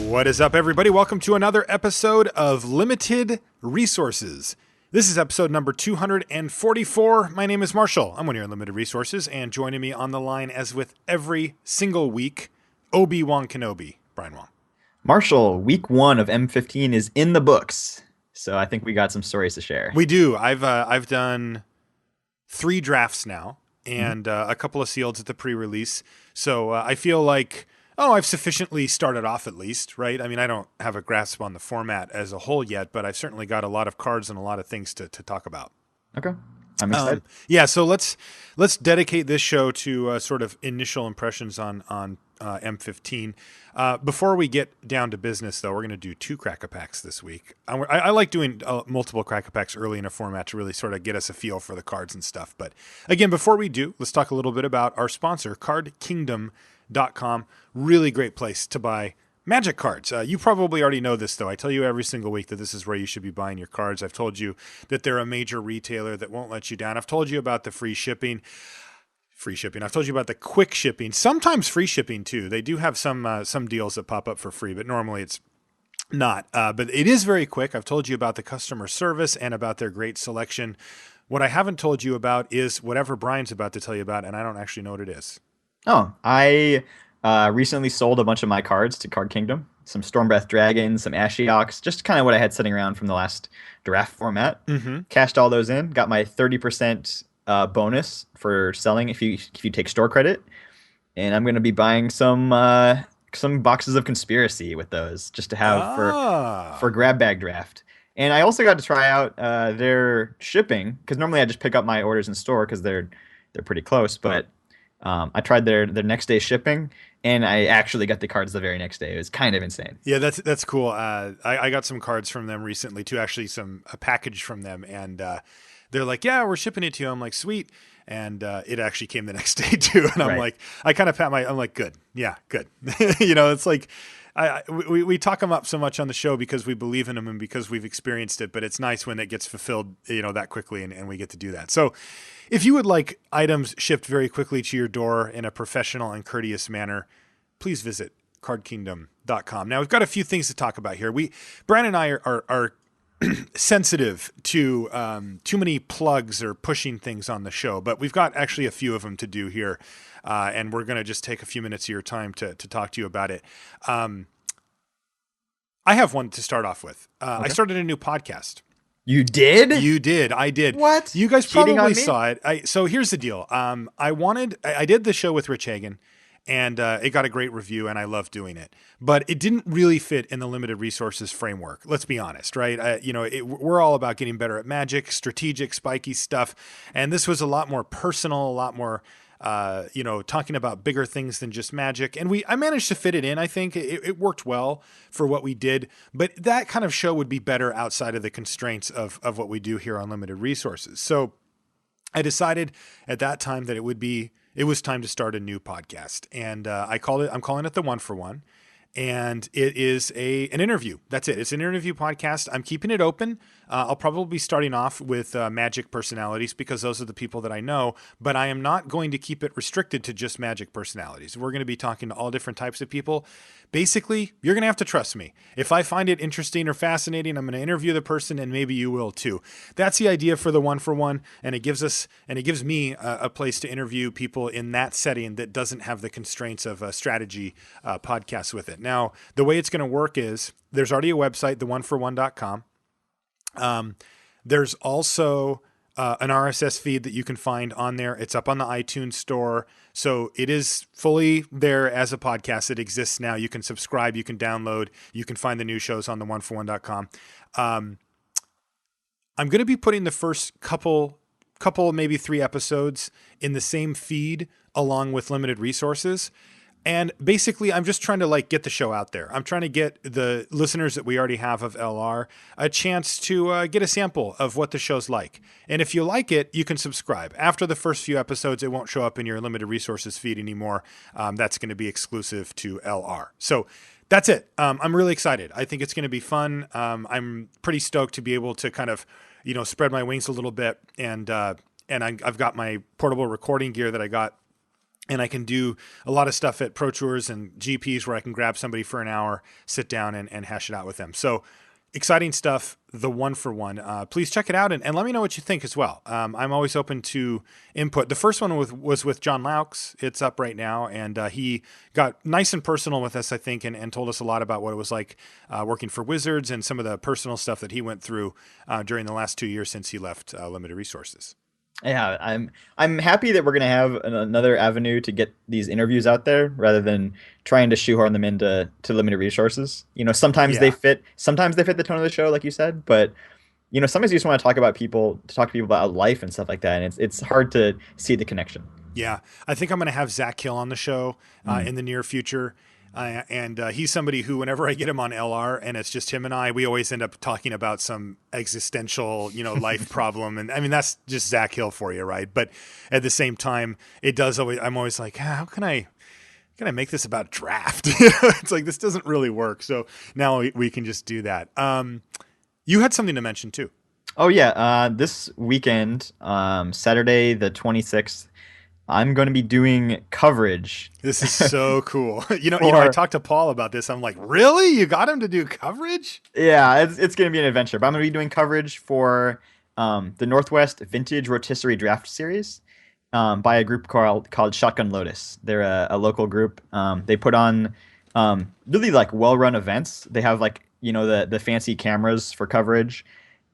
What is up, everybody? Welcome to another episode of Limited Resources. This is episode number 244. My name is Marshall. I'm one of your Limited Resources, and joining me on the line, as with every single week, Obi-Wan Kenobi, Brian Wong. Marshall, week one of M15 is in the books, so I think we got some stories to share. We do. I've done 3 drafts now, and a couple of sealeds at the pre-release. So I feel like, I've sufficiently started off at least, right? I mean, I don't have a grasp on the format as a whole yet, but I've certainly got a lot of cards and a lot of things to talk about. Okay, I'm excited. Yeah, so let's dedicate this show to sort of initial impressions on M15. Before we get down to business, though, we're going to do 2 Crack-A-Packs this week. I like doing multiple Crack-A-Packs early in a format to really sort of get us a feel for the cards and stuff. But again, before we do, let's talk a little bit about our sponsor, CardKingdom.com. Really great place to buy Magic cards. You probably already know this, though. I tell you every single week that this is where you should be buying your cards. I've told you that they're a major retailer that won't let you down. I've told you about the free shipping. I've told you about the quick shipping, sometimes free shipping too. They do have some deals that pop up for free, but normally it's not. But it is very quick. I've told you about the customer service and about their great selection. What I haven't told you about is whatever Brian's about to tell you about, and I don't actually know what it is. Oh, I recently sold a bunch of my cards to Card Kingdom. Some Stormbreath Dragons, some Ashiok, just kind of what I had sitting around from the last draft format. Cashed all those in, got my 30% bonus for selling if you take store credit, and I'm going to be buying some boxes of Conspiracy with those just to have for grab bag draft. And I also got to try out their shipping, because normally I just pick up my orders in store because they're pretty close, but I tried their next day shipping, and I actually got the cards the very next day. It was kind of insane. Yeah, that's cool. I got some cards from them recently too, actually a package from them, and they're like, yeah, we're shipping it to you. I'm like, sweet. And it actually came the next day too. And I'm like, I kind of I'm like, good. Yeah, good. It's like, we talk them up so much on the show because we believe in them and because we've experienced it, but it's nice when it gets fulfilled, that quickly and we get to do that. So if you would like items shipped very quickly to your door in a professional and courteous manner, please visit cardkingdom.com. Now we've got a few things to talk about here. Brian and I are sensitive to too many plugs or pushing things on the show, but we've got actually a few of them to do here, and we're going to just take a few minutes of your time to talk to you about it. I have one to start off with. Okay. I started a new podcast. You did? You did. I did. What? You guys probably saw it. So here's the deal. I did the show with Rich Hagan, and it got a great review, and I love doing it. But it didn't really fit in the limited resources framework. Let's be honest, right? We're all about getting better at Magic, strategic, spiky stuff. And this was a lot more personal, a lot more, talking about bigger things than just Magic. And I managed to fit it in. I think it worked well for what we did. But that kind of show would be better outside of the constraints of what we do here on limited resources. So I decided at that time that it was time to start a new podcast, and I'm calling it the One for One, and it is an interview. That's it. It's an interview podcast. I'm keeping it open. I'll probably be starting off with Magic personalities because those are the people that I know, but I am not going to keep it restricted to just Magic personalities. We're going to be talking to all different types of people. Basically, you're going to have to trust me. If I find it interesting or fascinating, I'm going to interview the person, and maybe you will too. That's the idea for the One for One, and it gives me a place to interview people in that setting that doesn't have the constraints of a strategy podcast with it. Now, the way it's going to work is there's already a website, theoneforone.com. There's also an RSS feed that you can find on there. It's up on the iTunes store. So it is fully there as a podcast. It exists now. You can subscribe, you can download, you can find the new shows on theoneforone.com. I'm going to be putting the first couple, maybe 3 episodes in the same feed along with limited resources. And basically, I'm just trying to get the show out there. I'm trying to get the listeners that we already have of LR a chance to get a sample of what the show's like. And if you like it, you can subscribe. After the first few episodes, it won't show up in your limited resources feed anymore. That's going to be exclusive to LR. So that's it. I'm really excited. I think it's going to be fun. I'm pretty stoked to be able to kind of, spread my wings a little bit. And I've got my portable recording gear that I got and I can do a lot of stuff at Pro Tours and GPs where I can grab somebody for an hour, sit down, and hash it out with them. So exciting stuff, the one for one. Please check it out and let me know what you think as well. I'm always open to input. The first one was with John Laux. It's up right now, and he got nice and personal with us, I think, and told us a lot about what it was like working for Wizards and some of the personal stuff that he went through during the last 2 years since he left Limited Resources. Yeah, I'm happy that we're gonna have another avenue to get these interviews out there rather than trying to shoehorn them into limited resources. Yeah. Sometimes they fit the tone of the show, like you said, but sometimes you just want to talk to people about life and stuff like that, and it's hard to see the connection. Yeah, I think I'm going to have Zach Hill on the show Mm. in the near future. And he's somebody who, whenever I get him on LR and it's just him and I, we always end up talking about some existential, life problem. And I mean, that's just Zach Hill for you, right? But at the same time, it does always, I'm always like, how can I make this about draft? It's like, this doesn't really work. So now we can just do that. You had something to mention too. Oh yeah, this weekend, Saturday the 26th, I'm going to be doing coverage This is so cool. I for. talked to Paul about this. I'm like, really? You got him to do coverage? Yeah, it's going to be an adventure. But I'm going to be doing coverage for the Northwest Vintage Rotisserie Draft Series by a group called Shotgun Lotus. They're a local group. They put on really like well-run events. They have like the fancy cameras for coverage,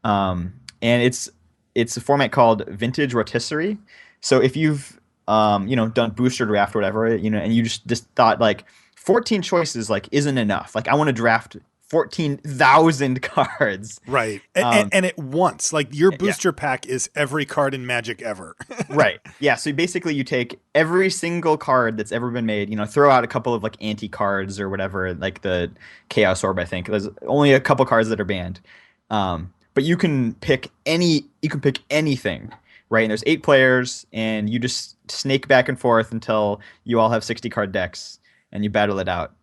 and it's a format called Vintage Rotisserie. So if you've done booster draft or whatever, and you just thought like 14 choices like isn't enough. Like I want to draft 14,000 cards. Right. Um, And at once, like your yeah, booster pack is every card in Magic ever. right. Yeah. So basically, you take every single card that's ever been made. Throw out a couple of like anti cards or whatever, like the Chaos Orb. I think there's only a couple cards that are banned. But you can pick any. You can pick anything. Right, and there's 8 players, and you just snake back and forth until you all have 60 card decks, and you battle it out.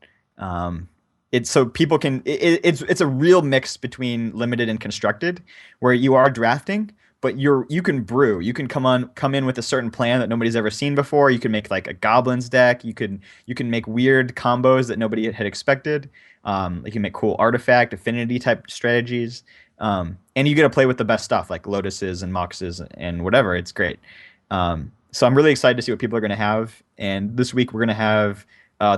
It's so people can. It's a real mix between limited and constructed, where you are drafting, but you can brew. You can come in with a certain plan that nobody's ever seen before. You can make like a goblins deck. You can make weird combos that nobody had expected. You can make cool artifact affinity type strategies. And you get to play with the best stuff like lotuses and moxes and whatever. It's great. So I'm really excited to see what people are going to have. And this week we're going to have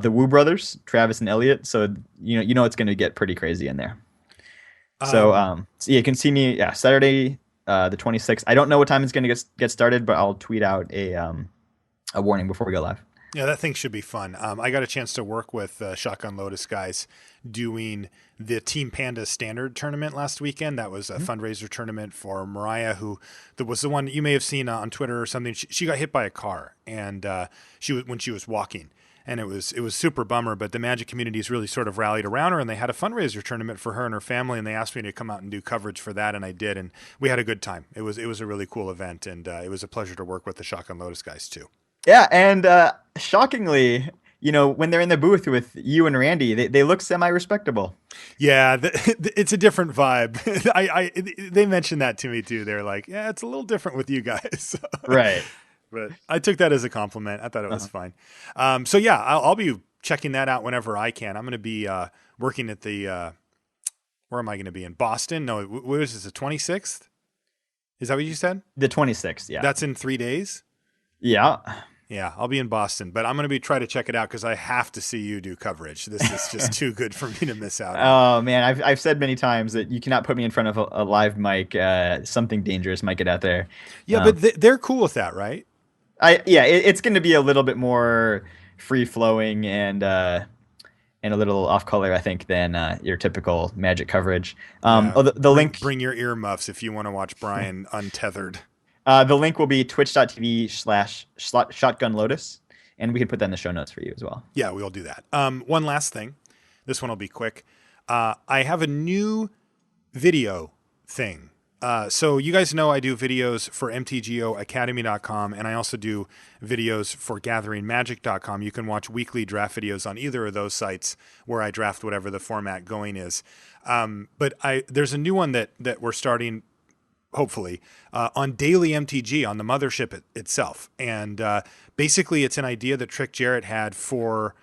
the Wu brothers, Travis and Elliot. So it's going to get pretty crazy in there. So yeah, you can see me Saturday the 26th. I don't know what time it's going to get started, but I'll tweet out a warning before we go live. Yeah, that thing should be fun. I got a chance to work with Shotgun Lotus guys doing the Team Panda Standard tournament last weekend. That was a fundraiser tournament for Mariah, who was the one you may have seen on Twitter or something. She got hit by a car, and when she was walking, and it was super bummer. But the Magic community's really sort of rallied around her, and they had a fundraiser tournament for her and her family, and they asked me to come out and do coverage for that, and I did, and we had a good time. It was a really cool event, and it was a pleasure to work with the Shotgun Lotus guys too. Yeah, and shockingly, when they're in the booth with you and Randy, they look semi-respectable. Yeah, it's a different vibe. They mentioned that to me too. They're like, yeah, it's a little different with you guys. Right. But I took that as a compliment. I thought it was fine. So yeah, I'll be checking that out whenever I can. I'm going to be working at the where am I going to be in Boston? No, what is this? The 26th? Is that what you said? The 26th, yeah. That's in 3 days. Yeah. Yeah, I'll be in Boston, but I'm going to try to check it out because I have to see you do coverage. This is just too good for me to miss out on. Oh man, I've said many times that you cannot put me in front of a live mic. Something dangerous might get out there. Yeah, Um, but they're cool with that, right? it's going to be a little bit more free flowing and a little off color, I think, than your typical Magic coverage. Yeah. The link. Bring your earmuffs if you want to watch Brian untethered. The link will be twitch.tv/shotgun lotus, and we can put that in the show notes for you as well. Yeah, we'll do that. One last thing. This one will be quick. I have a new video thing. So you guys know I do videos for mtgoacademy.com, and I also do videos for gatheringmagic.com. You can watch weekly draft videos on either of those sites where I draft whatever the format going is. But there's a new one that we're starting hopefully, on Daily MTG on the mothership itself. And basically, it's an idea that Trick Jarrett had for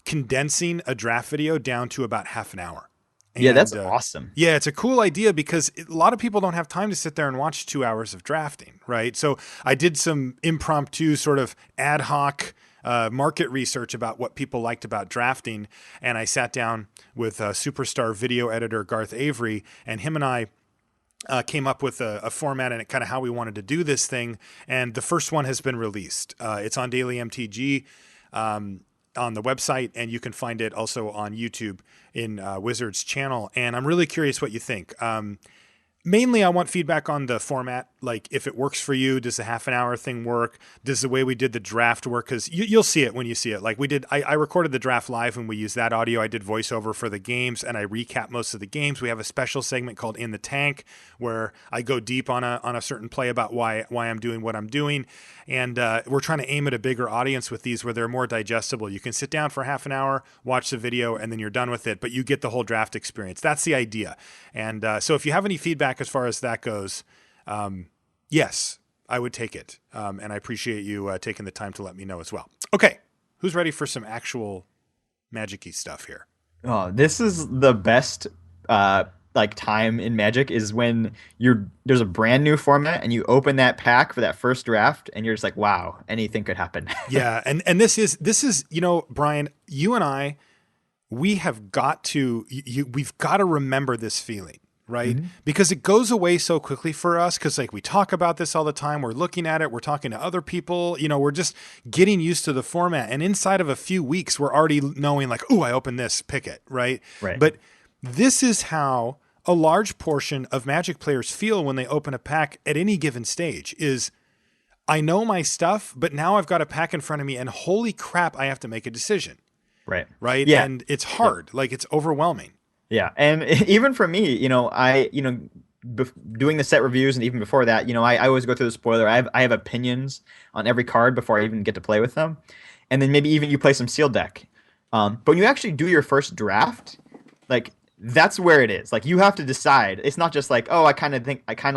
condensing a draft video down to about half an hour. Yeah, that's And awesome. yeah, it's a cool idea because a lot of people don't have time to sit there and watch 2 hours of drafting, right? So I did some impromptu sort of ad hoc market research about what people liked about drafting. And I sat down with superstar video editor Garth Avery, and him and I came up with a format and kind of how we wanted to do this thing. And the first one has been released. It's on Daily MTG. On the website, and you can find it also on YouTube in Wizard's channel. And I'm really curious what you think. Mainly, I want feedback on the format. Like, if it works for you, does the half an hour thing work? Does the way we did the draft work? Because you'll see it when you see it. Like we did, I recorded the draft live and we used that audio. I did voiceover for the games and I recap most of the games. We have a special segment called In the Tank where I go deep on a certain play about why I'm doing what I'm doing. And we're trying to aim at a bigger audience with these where they're more digestible. You can sit down for half an hour, watch the video, and then you're done with it, but you get the whole draft experience. That's the idea. And so if you have any feedback as far as that goes, yes, I would take it. And I appreciate you taking the time to let me know as well. Okay, who's ready for some actual magic-y stuff here? Oh, this is the best like time in Magic is when there's a brand new format and you open that pack for that first draft and you're just like, wow, anything could happen. Yeah, and this is Brian, you and I, we've got to remember this feeling. Right? Mm-hmm. Because it goes away so quickly for us because like we talk about this all the time. We're looking at it. We're talking to other people. We're just getting used to the format. And inside of a few weeks, we're already knowing like, oh, I opened this, pick it. Right. But this is how a large portion of Magic players feel when they open a pack at any given stage is I know my stuff, but now I've got a pack in front of me and holy crap, I have to make a decision. Right. Yeah. And it's hard. Like it's overwhelming. Yeah, and even for me, doing the set reviews and even before that, I always go through the spoiler. I have opinions on every card before I even get to play with them, and then maybe even you play some sealed deck. But when you actually do your first draft, like that's where it is. Like you have to decide. It's not just like, oh, I kind of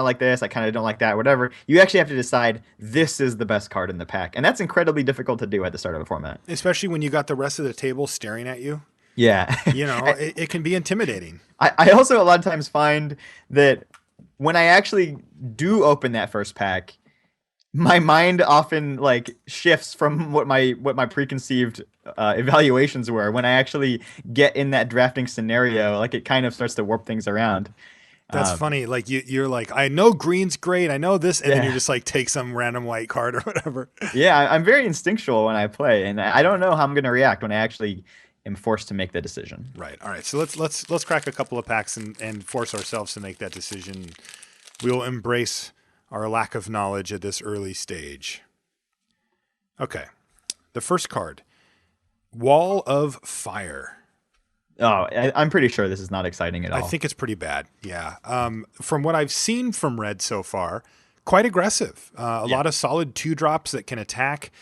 like this, I kind of don't like that, whatever. You actually have to decide this is the best card in the pack, and that's incredibly difficult to do at the start of a format, especially when you got the rest of the table staring at you. Yeah. It can be intimidating. I also a lot of times find that when I actually do open that first pack, my mind often like shifts from what my preconceived evaluations were. When I actually get in that drafting scenario, like it kind of starts to warp things around. That's funny. Like you're like, I know green's great. I know this. And then you just like take some random white card or whatever. Yeah. I'm very instinctual when I play and I don't know how I'm going to react when I actually am forced to make the decision. Right. All right. So let's crack a couple of packs and force ourselves to make that decision. We will embrace our lack of knowledge at this early stage. Okay. The first card, Wall of Fire. Oh, I'm pretty sure this is not exciting at all. I think it's pretty bad. Yeah. From what I've seen from Red so far, quite aggressive. A lot of solid 2-drops that can attack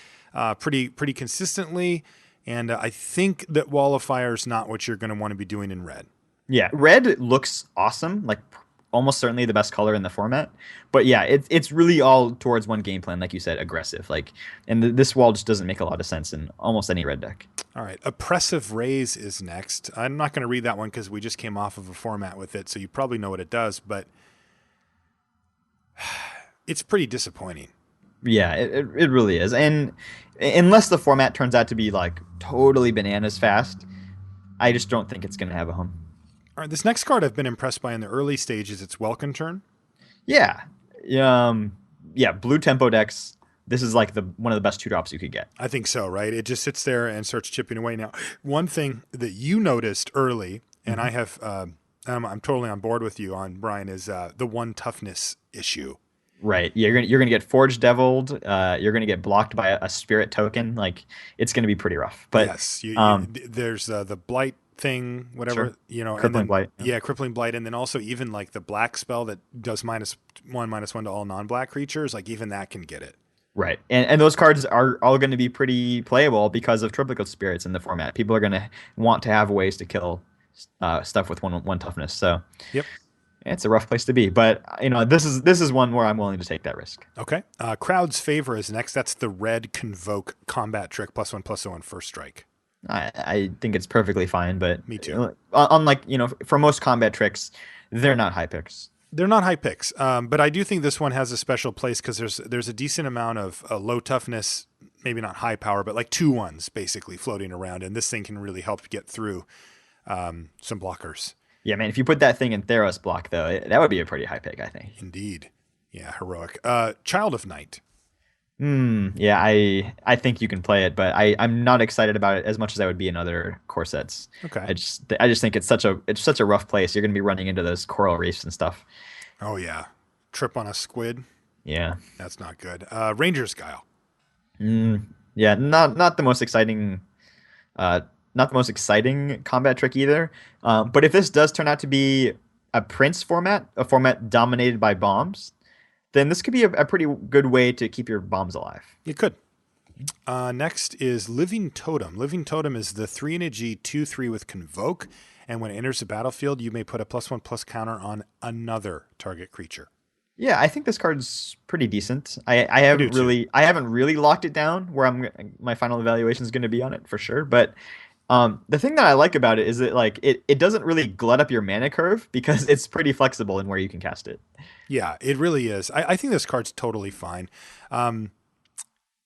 pretty consistently. And I think that Wall of Fire is not what you're going to want to be doing in Red. Yeah, Red looks awesome, like almost certainly the best color in the format. But yeah, it's really all towards one game plan, like you said, aggressive. And this wall just doesn't make a lot of sense in almost any Red deck. All right, Oppressive Raise is next. I'm not going to read that one because we just came off of a format with it, so you probably know what it does, but it's pretty disappointing. Yeah, it really is. And unless the format turns out to be like totally bananas fast, I just don't think it's going to have a home. All right, this next card I've been impressed by in the early stages. It's Welcome Turn. Yeah. Blue tempo decks. This is like one of the best 2-drops you could get. I think so, right? It just sits there and starts chipping away. Now, one thing that you noticed early, and I have, I'm totally on board with you on, Brian, is the 1 toughness issue. Right. Yeah, you're gonna get Forge Deviled. You're gonna get blocked by a spirit token. Like it's gonna be pretty rough. But yes, there's the blight thing, whatever, sure. Crippling Blight. Yeah, Crippling Blight, and then also even like the black spell that does -1/-1 to all non-black creatures. Like even that can get it. Right. And those cards are all going to be pretty playable because of Triplicate Spirits in the format. People are going to want to have ways to kill stuff with one toughness. So yep. It's a rough place to be, but this is one where I'm willing to take that risk. Okay. Crowd's favor is next. That's the red convoke combat trick +1/+0 on first strike. I think it's perfectly fine, but Me too. unlike for most combat tricks, they're not high picks. They're not high picks, but I do think this one has a special place because there's a decent amount of low toughness, maybe not high power, but like 2/1s basically floating around, and this thing can really help get through some blockers. Yeah, man, if you put that thing in Theros block though, that would be a pretty high pick, I think. Indeed. Yeah, heroic. Child of Night. Yeah, I think you can play it, but I'm not excited about it as much as I would be in other core sets. Okay. I just think it's such a rough place. You're going to be running into those coral reefs and stuff. Oh yeah, trip on a squid. Yeah. That's not good. Ranger's Guile. Yeah, not the most exciting not the most exciting combat trick either. But if this does turn out to be a Prince format, a format dominated by bombs, then this could be a pretty good way to keep your bombs alive. You could. Next is Living Totem. Living Totem is the 3 and a G 2/3 with Convoke, and when it enters the battlefield, you may put a +1/+ counter on another target creature. Yeah, I think this card's pretty decent. I haven't really locked it down where my final evaluation is going to be on it for sure. But the thing that I like about it is that like it doesn't really glut up your mana curve because it's pretty flexible in where you can cast it. Yeah, it really is. I think this card's totally fine.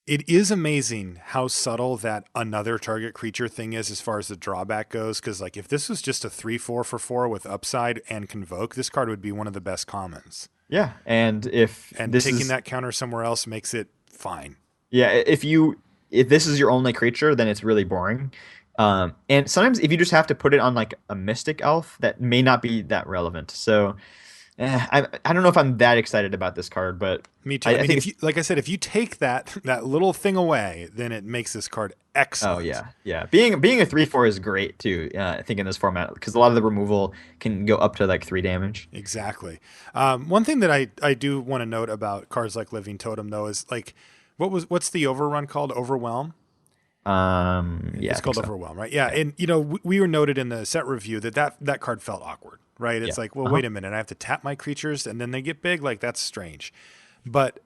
It is amazing how subtle that another target creature thing is as far as the drawback goes. Because like if this was just a 3/4 for 4 with upside and Convoke, this card would be one of the best commons. Yeah, and if taking that counter somewhere else makes it fine. Yeah, if this is your only creature, then it's really boring. And sometimes if you just have to put it on like a Mystic Elf, that may not be that relevant. So I don't know if I'm that excited about this card, but me too. I mean, like I said, if you take that little thing away, then it makes this card excellent. Oh yeah. Being a 3/4 is great too. I think in this format because a lot of the removal can go up to like 3 damage. Exactly. One thing that I do want to note about cards like Living Totem though is like what's the overrun called? Overwhelm. Yeah, it's called Overwhelm, right? Yeah, and we were noted in the set review that card felt awkward, right? It's like, well, wait a minute, I have to tap my creatures and then they get big, like that's strange. But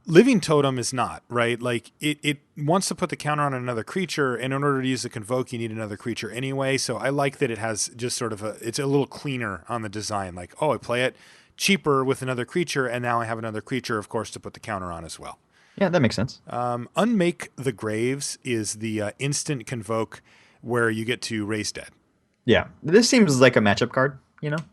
Living Totem is not, right? Like it wants to put the counter on another creature, and in order to use the Convoke, you need another creature anyway. So I like that it has just sort of it's a little cleaner on the design. Like, oh, I play it cheaper with another creature, and now I have another creature, of course, to put the counter on as well. Yeah, that makes sense. Unmake the Graves is the instant Convoke where you get to raise dead. Yeah, this seems like a matchup card.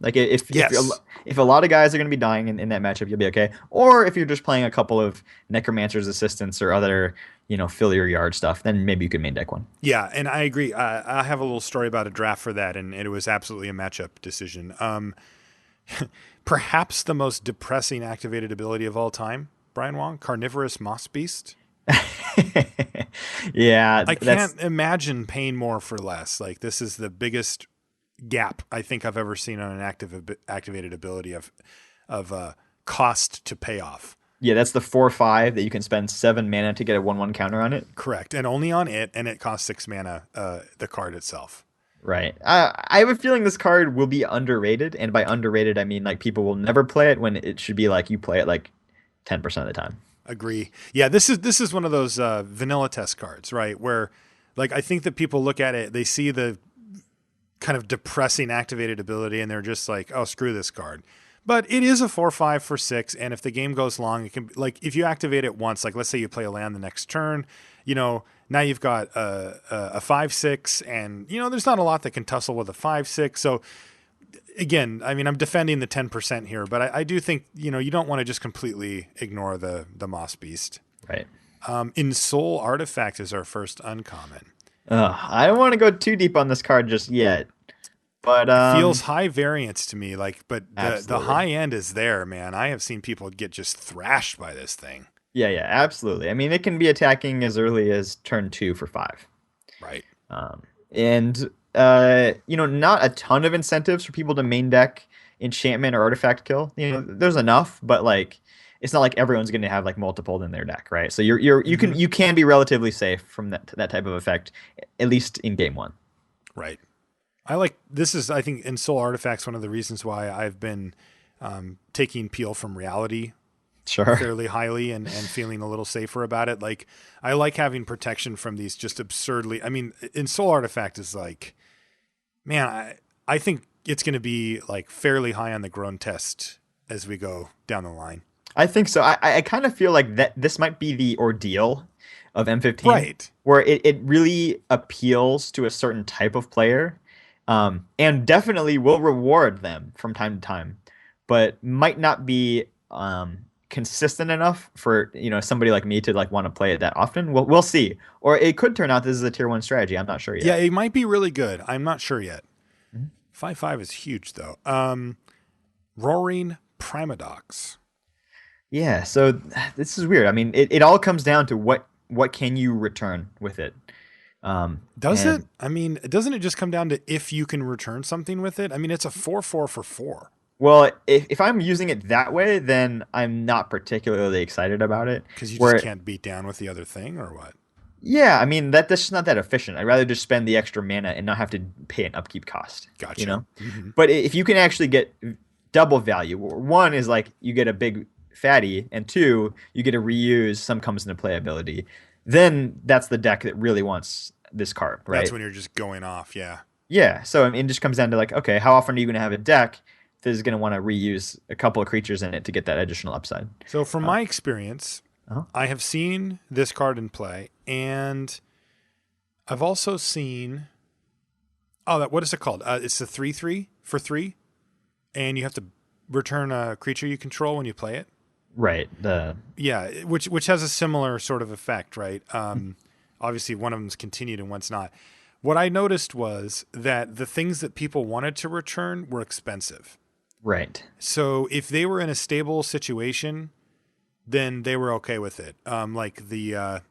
Like if a lot of guys are going to be dying in that matchup, you'll be okay. Or if you're just playing a couple of Necromancer's Assistants or other, fill your yard stuff, then maybe you could main deck one. Yeah, and I agree. I have a little story about a draft for that, and it was absolutely a matchup decision. Perhaps the most depressing activated ability of all time, Brian Wong, Carnivorous Moss Beast. Yeah, I can't imagine paying more for less. Like this is the biggest gap I think I've ever seen on an activated ability of cost to payoff. Yeah, that's the 4/5 that you can spend 7 mana to get a 1/1 counter on it. Correct, and only on it, and it costs 6 mana. The card itself. Right. I have a feeling this card will be underrated, and by underrated I mean like people will never play it when it should be like you play it like 10% of the time. Agree. Yeah, this is one of those vanilla test cards, right? Where like I think that people look at it, they see the kind of depressing activated ability and they're just like, oh, screw this card. But it is a 4/5 for 6, and if the game goes long, it can like if you activate it once, like let's say you play a land the next turn, now you've got a 5/6, and there's not a lot that can tussle with a 5/6. So again, I mean, I'm defending the 10% here, but I do think you don't want to just completely ignore the Moss Beast. Right. Ensoul Artifact is our first uncommon. I don't want to go too deep on this card just yet. But it feels high variance to me, but the high end is there, man. I have seen people get just thrashed by this thing. Yeah, absolutely. I mean, it can be attacking as early as turn 2 for 5. Right. And not a ton of incentives for people to main deck enchantment or artifact kill. There's enough, but like it's not like everyone's going to have like multiple in their deck, right? So you can be relatively safe from that type of effect, at least in game 1. Right. I think Ensoul Artifact's one of the reasons why I've been taking peel from reality Sure. fairly highly and feeling a little safer about it. Like I like having protection from these just absurdly. I mean, in Soul Artifact is like, man, I think it's going to be like fairly high on the grown test as we go down the line. I think so. I kind of feel like that this might be the ordeal of M15, Right. where it really appeals to a certain type of player, and definitely will reward them from time to time, but might not be consistent enough for somebody like me to like want to play it that often. We'll see. Or it could turn out this is a tier 1 strategy. I'm not sure Yeah, yet. it might be really good. I'm not sure yet. Mhm. 5-5 is huge though. Roaring Primadox. Yeah, so this is weird. I mean, it all comes down to what can you return with it. Does it? And I mean, doesn't it just come down to if you can return something with it? I mean, it's a 4-4 for 4. well, if I'm using it that way, then I'm not particularly excited about it. Because you just Where, can't beat down with the other thing, or what? yeah, I mean that's just not that efficient. I'd rather just spend the extra mana and not have to pay an upkeep cost. You Gotcha. know, but if you can actually get double value, one is like you get a big fatty, and two, you get to reuse some comes into play ability. Then that's the deck that really wants this card, That's right? when you're just going off. Yeah. Yeah, so I mean, it just comes down to like, okay, how often are you going to have a deck that is going to want to reuse a couple of creatures in it to get that additional upside? So, from Uh, my experience, uh-huh. I have seen this card in play, and I've also seen. Oh, what is it called? It's the 3/3 for 3, and you have to return a creature you control when you play it. Right. The Yeah, which has a similar sort of effect, right? Obviously, one of them's continued and one's not. What I noticed was that the things that people wanted to return were expensive. right. So if they were in a stable situation, then they were okay with it. Like the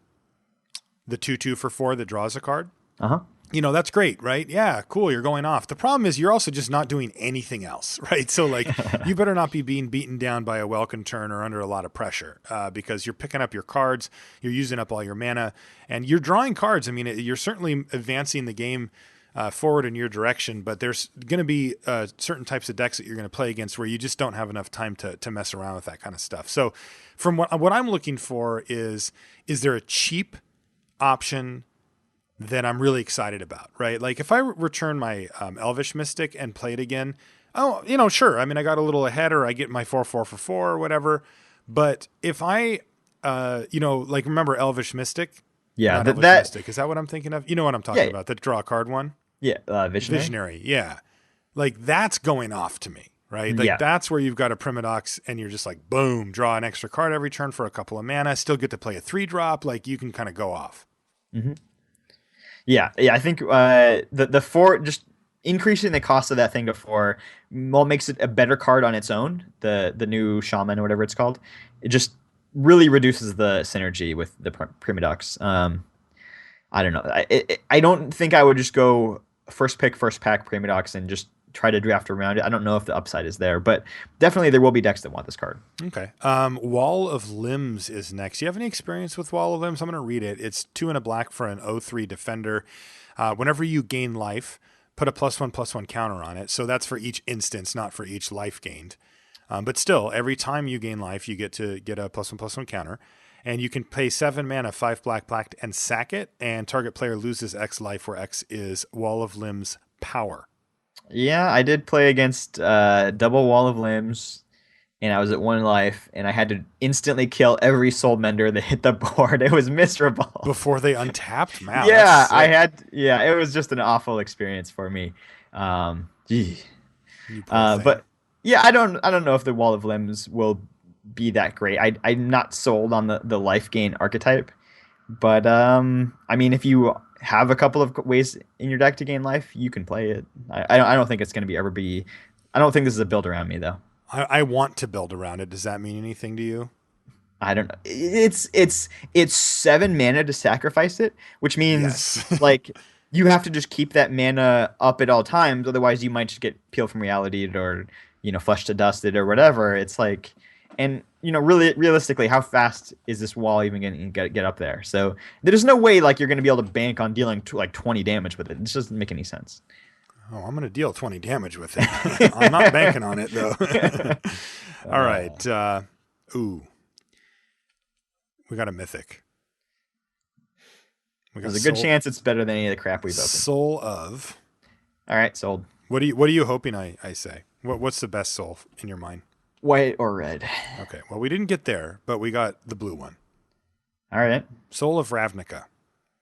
2/2 for 4 that draws a card. Uh-huh. That's great, right? Yeah, cool. You're going off. The problem is you're also just not doing anything else, right? So like, you better not be being beaten down by a welcome turn or under a lot of pressure, because you're picking up your cards, you're using up all your mana, and you're drawing cards. I mean, you're certainly advancing the game forward in your direction, but there's going to be certain types of decks that you're going to play against where you just don't have enough time to mess around with that kind of stuff. So, from what I'm looking for is there a cheap option that I'm really excited about, right? Like if I return my Elvish Mystic and play it again, oh, sure. I mean, I got a little ahead, or I get my 4/4 for 4 or whatever. But if I, like remember Elvish Mystic? Yeah, Not that Elvish that Mystic. Is that what I'm thinking of? You know what I'm talking yeah, about? The draw a card one? yeah, visionary. Visionary. Yeah. Like that's going off to me, right? Like Yeah. that's where you've got a Primodox and you're just like, boom, draw an extra card every turn for a couple of mana. Still get to play a 3-drop. Like you can kind of go off. Hmm. Yeah, yeah, I think the four just increasing the cost of that thing to 4, well, makes it a better card on its own. The new shaman or whatever it's called, it just really reduces the synergy with the Primodox. I don't know. I don't think I would just go first pick, first pack Primodox and just try to draft around it. I don't know if the upside is there, but definitely there will be decks that want this card. Okay. Wall of Limbs is next. Do you have any experience with Wall of Limbs? I'm going to read it. It's 2 and a black for an 0/3 defender. Whenever you gain life, put a +1/+1 counter on it. So that's for each instance, not for each life gained. But still, every time you gain life, you get to get a +1/+1 counter. And you can pay 7 mana, 5 black, and sack it. And target player loses X life, where X is Wall of Limbs power. Yeah, I did play against double Wall of Limbs, and I was at 1 life, and I had to instantly kill every Soul Mender that hit the board. It was miserable. Before they untapped? Wow, that's Yeah, I sick. had. Yeah, it was just an awful experience for me. Gee. You poor thing. But yeah, I don't know if the Wall of Limbs will be that great. I'm not sold on the life gain archetype, but I mean, if you have a couple of ways in your deck to gain life, you can play it. I don't think it's going to be ever be. I don't think this is a build around me though. I want to build around it. Does that mean anything to you? I don't know. It's 7 mana to sacrifice it, which means Yes. like you have to just keep that mana up at all times. Otherwise, you might just get peeled from reality or flushed to dusted or whatever. It's like, and really realistically, how fast is this wall even going to get up there? So there's no way like you're going to be able to bank on dealing like 20 damage with it. It just doesn't make any sense. Oh, I'm going to deal 20 damage with it. I'm not banking on it, though. All right. Ooh. We got a mythic. We got There's a good chance it's better than any of the crap we've opened. Soul of. All right, sold. What are you hoping I say? What's the best soul in your mind? White or red? Okay. Well, we didn't get there, but we got the blue one. All right. Soul of Ravnica.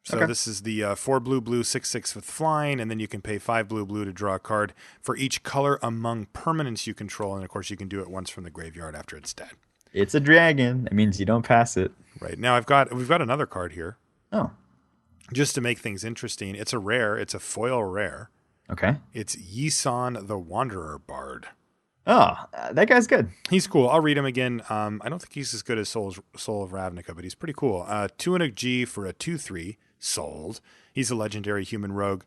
So Okay. this is the 4 blue, 6/6 with flying, and then you can pay 5 blue to draw a card for each color among permanents you control, and of course you can do it once from the graveyard after it's dead. It's a dragon. That means you don't pass it. Right now, we've got another card here. Oh. Just to make things interesting, it's a rare. It's a foil rare. Okay. It's Yisan the Wanderer Bard. Oh, that guy's good. He's cool. I'll read him again. I don't think he's as good as Soul of Ravnica, but he's pretty cool. 2 and a G for a 2/3. Sold. He's a legendary human rogue.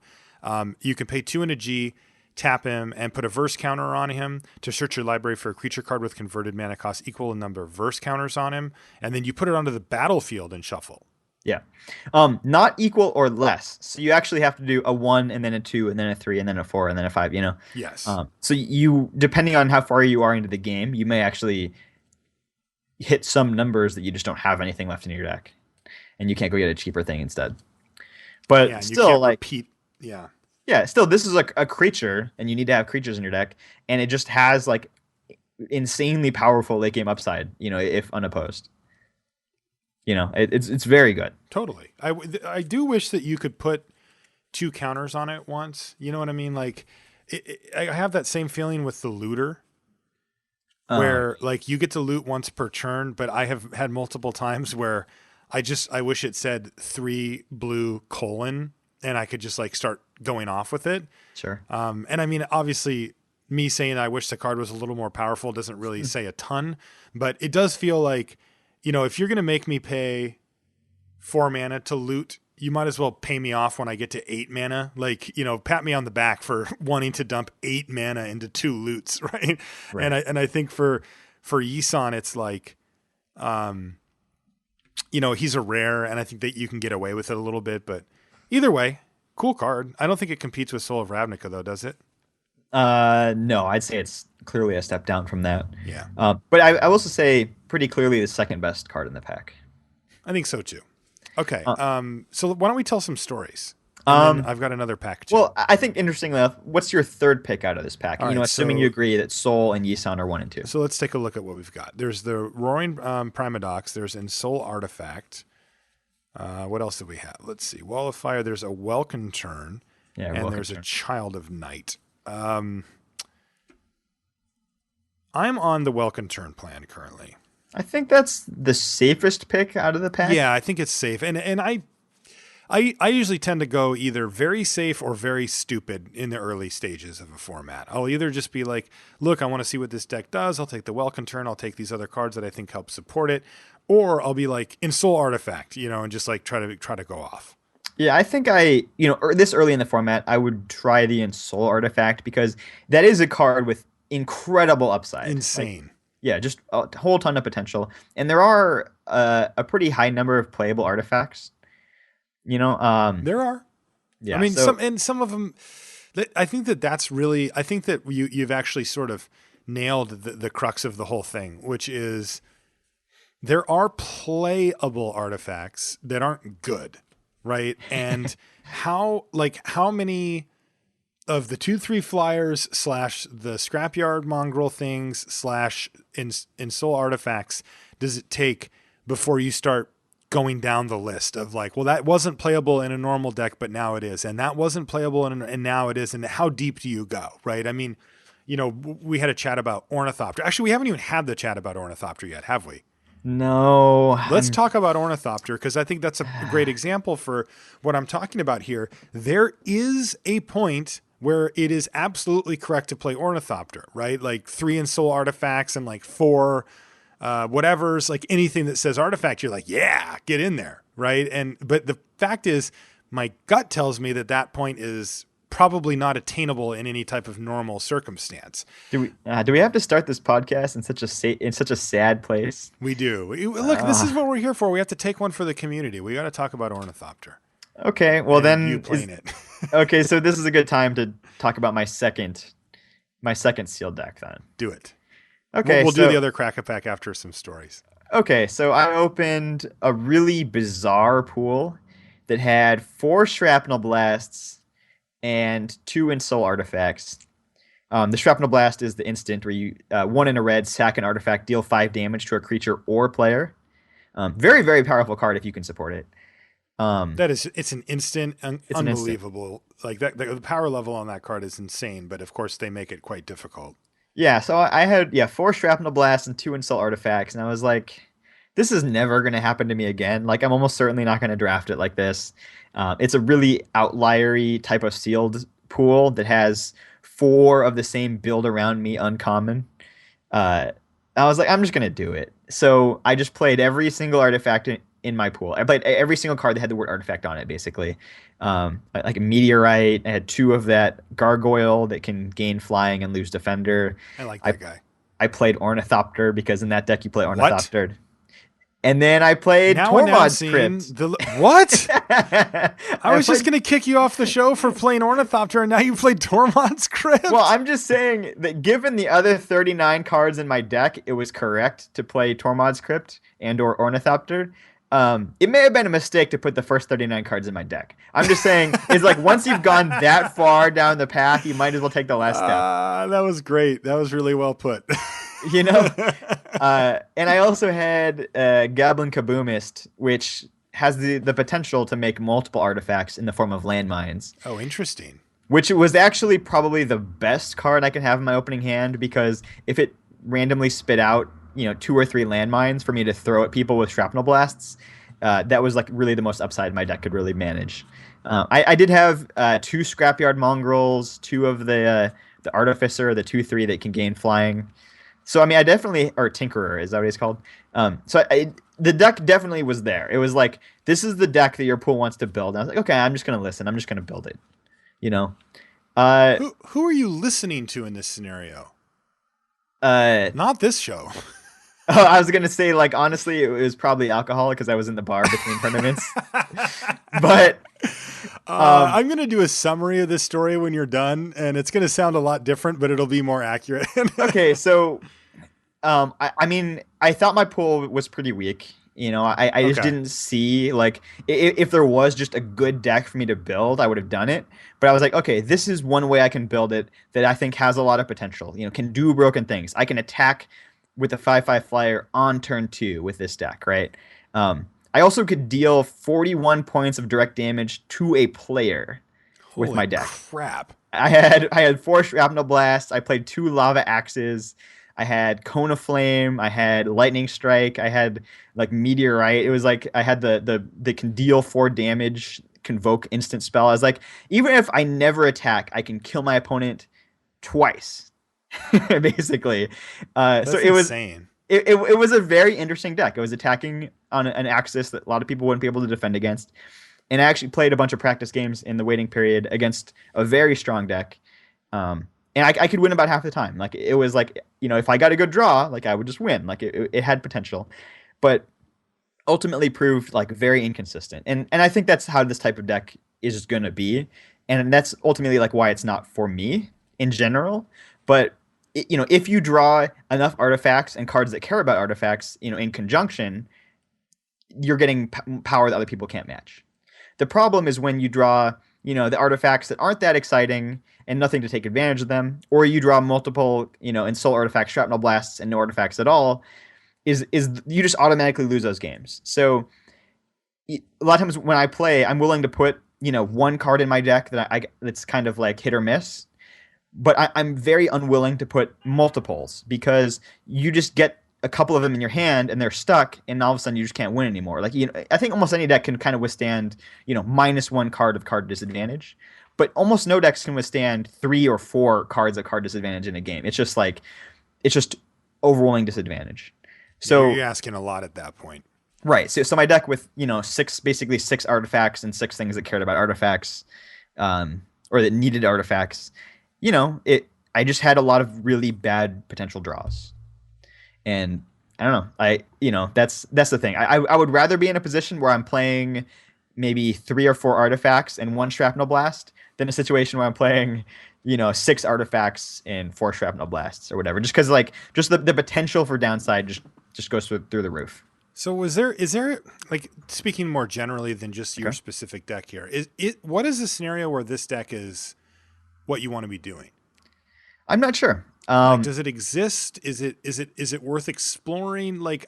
You can pay 2 and a G, tap him, and put a verse counter on him to search your library for a creature card with converted mana cost equal in number of verse counters on him, and then you put it onto the battlefield and shuffle. Yeah. Not equal or less. So you actually have to do a 1 and then a 2 and then a 3 and then a 4 and then a 5, Yes. So you, depending on how far you are into the game, you may actually hit some numbers that you just don't have anything left in your deck. And you can't go get a cheaper thing instead. But yeah, still, you can't like, repeat. Yeah. Yeah, still, this is like a creature, and you need to have creatures in your deck, and it just has like insanely powerful late game upside. If unopposed. It's very good. Totally. I do wish that you could put 2 counters on it once. You know what I mean? Like, I have that same feeling with the looter, where like you get to loot once per turn, but I have had multiple times where I wish it said 3 blue : and I could just like start going off with it. Sure. And I mean, obviously me saying I wish the card was a little more powerful doesn't really say a ton, but it does feel like, if you're going to make me pay 4 mana to loot, you might as well pay me off when I get to 8 mana. Like, pat me on the back for wanting to dump 8 mana into 2 loots. Right. And I think for Yisan, it's like, he's a rare, and I think that you can get away with it a little bit, but either way, cool card. I don't think it competes with Soul of Ravnica though, does it? No, I'd say it's clearly a step down from that. Yeah. But I will also say pretty clearly the second best card in the pack. I think so too. Okay. So why don't we tell some stories? And then I've got another pack too. Well, I think interestingly enough, what's your third pick out of this pack? All right, assuming you agree that Soul and Yisan are 1 and 2. So let's take a look at what we've got. There's the Roaring Primadox. There's Ensoul Artifact. What else do we have? Let's see. Wall of Fire. There's a Welkin Turn. Yeah, and Welkin there's Turn. a Child of Night. I'm on the Welkin Turn plan currently. I think that's the safest pick out of the pack. Yeah, I think it's safe. And I usually tend to go either very safe or very stupid in the early stages of a format. I'll either just be like, look, I want to see what this deck does. I'll take the Welkin Turn. I'll take these other cards that I think help support it. Or I'll be like Ensoul Artifact, and just like try to go off. Yeah, I think this early in the format, I would try the Ensoul Artifact because that is a card with incredible upside. Insane. Yeah, just a whole ton of potential. And there are a pretty high number of playable artifacts. There are. Yeah, I mean, some of them. I think that's really. I think that you've actually sort of nailed the crux of the whole thing, which is there are playable artifacts that aren't good, right? And how many of the 2/3 flyers / the scrapyard mongrel things / Ensoul artifacts does it take before you start going down the list of like, well, that wasn't playable in a normal deck, but now it is, and that wasn't playable and now it is, and how deep do you go, right? I mean, we had a chat about Ornithopter. Actually, we haven't even had the chat about Ornithopter yet, have we? No. Let's talk about Ornithopter because I think that's a great example for what I'm talking about here. There is a point where it is absolutely correct to play Ornithopter, right? Like 3 Ensoul artifacts and like 4 whatever's, like anything that says artifact, you're like, yeah, get in there, right? But the fact is, my gut tells me that point is probably not attainable in any type of normal circumstance. Do we have to start this podcast in such a sad place? We do. Look, this is what we're here for. We have to take one for the community. We got to talk about Ornithopter. Okay, well and then you playing it. Okay, so this is a good time to talk about my second sealed deck then. Do it. We'll, Okay, we'll do the so other crack a pack after some stories. I opened a really bizarre pool that had 4 shrapnel blasts and 2 in-soul artifacts. The shrapnel blast is the instant where you 1 in a red, sack an artifact, deal 5 damage to a creature or player. Very, very powerful card if you can support it. Um, It's an instant, it's an instant. unbelievable. Like that, the power level on that card is insane, but of course they make it quite difficult. Yeah, so I had 4 shrapnel blasts and 2 in-soul artifacts, and I was like, this is never gonna happen to me again. Like I'm almost certainly not gonna draft it like this. It's a really outliery type of sealed pool that has 4 of the same build around me uncommon. Uh, I was like, I'm just gonna do it. So I just played every single artifact in my pool. I played every single card that had the word artifact on it, basically. Like a meteorite. I had 2 of that gargoyle that can gain flying and lose defender. I like I that guy. I played Ornithopter because in that deck you play What? Ornithopter. And then I played Now Tormod's announcing Crypt. the what? I I was just played gonna kick you off the show for playing Ornithopter, and now you played Tormod's Well, Crypt. I'm just saying that given the other 39 cards in my deck, it was correct to play Tormod's Crypt and or Ornithopter. It may have been a mistake to put the first 39 cards in my deck. I'm just saying, it's like once you've gone that far down the path, you might as well take the last step. That was great. That was really well put. You know? And I also had Goblin Kaboomist, which has the potential to make multiple artifacts in the form of landmines, Oh, interesting. which was actually probably the best card I could have in my opening hand because if it randomly spit out, 2 or 3 landmines for me to throw at people with shrapnel blasts, that was like really the most upside my deck could really manage. I did have 2 Scrapyard Mongrels, 2 of the Artificer, the 2/3 that can gain flying. So I mean, I definitely or Tinkerer is that what he's called? The deck definitely was there. It was like this is the deck that your pool wants to build. And I was like, okay, I'm just gonna listen. I'm just gonna build it. You know. Uh, Who are you listening to in this scenario? uh, Not this show. I was gonna say like honestly, it was probably alcohol because I was in the bar between tournaments. But I'm going to do a summary of this story when you're done, and it's going to sound a lot different, but it'll be more accurate. okay, so I mean, I thought my pool was pretty weak. I just Okay. didn't see like if there was just a good deck for me to build, I would have done it. But I was like, okay, this is one way I can build it that I think has a lot of potential. Can do broken things. I can attack with a 5/5 flyer on turn 2 with this deck, right? I also could deal 41 points of direct damage to a player with Holy my deck. crap. I had 4 shrapnel blasts. I played 2 lava axes. I had cone of flame. I had lightning strike. I had like meteorite. It was like I had the can deal 4 damage, convoke instant spell. I was like, even if I never attack, I can kill my opponent twice, basically. So That's it was insane. it was a very interesting deck. It was attacking on an axis that a lot of people wouldn't be able to defend against. And I actually played a bunch of practice games in the waiting period against a very strong deck. And I could win about half the time. Like it was like, if I got a good draw, like I would just win. Like it had potential, but ultimately proved like very inconsistent. And I think that's how this type of deck is going to be. And that's ultimately like why it's not for me in general. But if you draw enough artifacts and cards that care about artifacts, in conjunction, you're getting power that other people can't match. The problem is when you draw, the artifacts that aren't that exciting and nothing to take advantage of them, or you draw multiple, in-soul artifacts, shrapnel blasts, and no artifacts at all, is you just automatically lose those games. So a lot of times when I play, I'm willing to put, one card in my deck that's kind of like hit or miss, but I'm very unwilling to put multiples because you just get a couple of them in your hand and they're stuck, and all of a sudden you just can't win anymore. Like I think almost any deck can kind of withstand -1 card of card disadvantage, but almost no decks can withstand 3 or 4 cards of card disadvantage in a game. It's just overwhelming disadvantage. So You're asking a lot at that point. right, so my deck with basically 6 artifacts and 6 things that cared about artifacts, or that needed artifacts. I just had a lot of really bad potential draws. And I don't know. That's the thing. I would rather be in a position where I'm playing maybe 3 or 4 artifacts and 1 shrapnel blast than a situation where I'm playing, 6 artifacts and 4 shrapnel blasts or whatever. Just because like just the potential for downside just goes through the roof. So is there like speaking more generally than just your Okay. specific deck here? Is it what is the scenario where this deck is what you want to be doing? I'm not sure. Like, does it exist? Is it worth exploring? Like,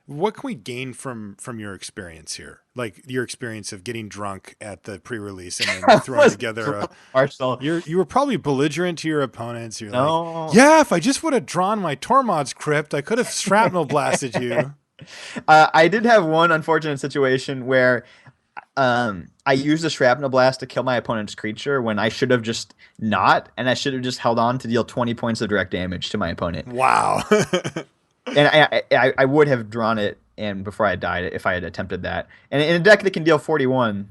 what can we gain from your experience here? Like your experience of getting drunk at the pre-release and then throwing Was together a. Arsenal. You were probably belligerent to your opponents. You're like, No. yeah, if I just would have drawn my Tormod's Crypt, I could have shrapnel blasted you. I did have one unfortunate situation where I used a shrapnel blast to kill my opponent's creature when I should have just not, and I should have just held on to deal 20 points of direct damage to my opponent. Wow. And I would have drawn it and before I died if I had attempted that. And in a deck that can deal 41,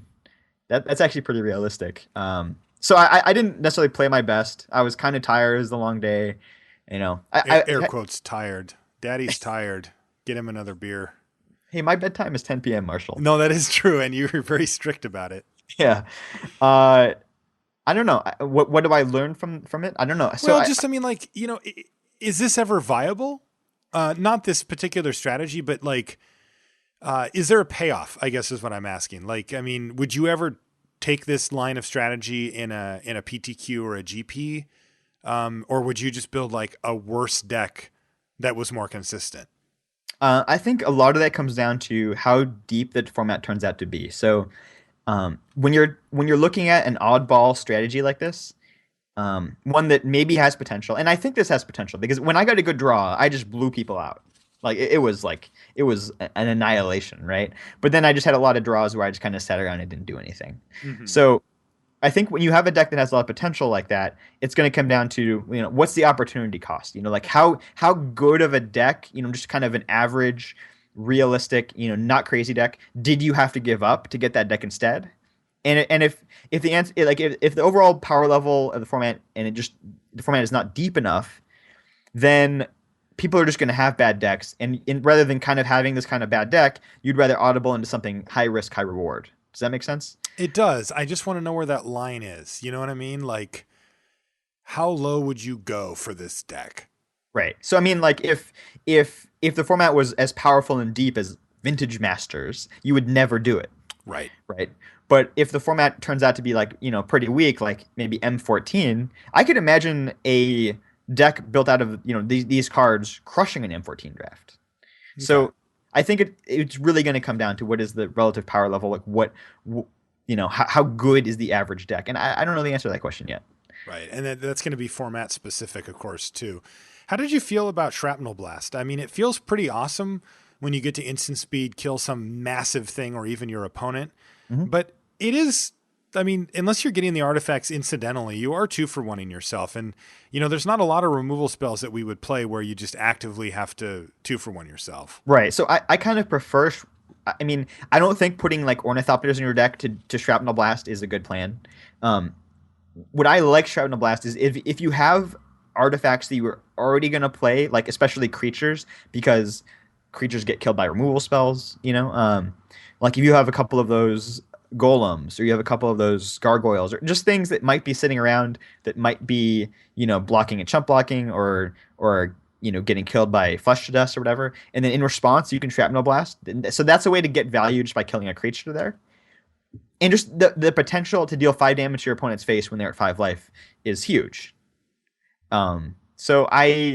that's actually pretty realistic. So I didn't necessarily play my best. I was kind of tired. It was a long day. You know, Air quotes tired. Daddy's tired. Get him another beer. hey, my bedtime is 10 p.m., Marshall. No, that is true, and you were very strict about it. Yeah. Uh, I don't know. What do I learn from it? I don't know. So Well, just I mean, like is this ever viable? Not this particular strategy, but like, is there a payoff? I guess is what I'm asking. Like, I mean, would you ever take this line of strategy in a PTQ or a GP, or would you just build like a worse deck that was more consistent? I think a lot of that comes down to how deep the format turns out to be. So when you're looking at an oddball strategy like this, one that maybe has potential, and I think this has potential because when I got a good draw, I just blew people out. Like it was an annihilation, right? But then I just had a lot of draws where I just kind of sat around and didn't do anything. Mm-hmm. So I think when you have a deck that has a lot of potential like that, it's going to come down to what's the opportunity cost. Like how good of a deck, just kind of an average, realistic, not crazy deck. Did you have to give up to get that deck instead? And if the answer like if the overall power level of the format and the format is not deep enough, then people are just going to have bad decks. And rather than kind of having this kind of bad deck, you'd rather audible into something high risk, high reward. Does that make sense? It does. I just want to know where that line is. You know what I mean? Like, how low would you go for this deck? Right. So I mean, like if the format was as powerful and deep as Vintage Masters, you would never do it. Right. Right. But if the format turns out to be like pretty weak, like maybe M14, I could imagine a deck built out of these cards crushing an M14 draft. Okay. So I think it's really going to come down to what is the relative power level, like how good is the average deck, and I don't know the answer to that question yet. Right. And that's going to be format specific, of course, too. How did you feel about Shrapnel Blast? I mean, it feels pretty awesome when you get to instant speed, kill some massive thing or even your opponent. Mm-hmm. But it is, I mean, unless you're getting the artifacts incidentally, you are 2-for-1ing yourself. And, there's not a lot of removal spells that we would play where you just actively have to 2-for-1 yourself. Right. So I kind of prefer. I mean, I don't think putting like Ornithopters in your deck to Shrapnel Blast is a good plan. What I like Shrapnel Blast is if you have artifacts that you were already going to play, like especially creatures, because creatures get killed by removal spells, like if you have a couple of those golems or you have a couple of those gargoyles or just things that might be sitting around that might be, blocking and chump blocking or getting killed by flesh to dust or whatever. And then in response, you can Shrapnel Blast. So that's a way to get value just by killing a creature there. And just the potential to deal 5 damage to your opponent's face when they're at 5 life is huge. So I'm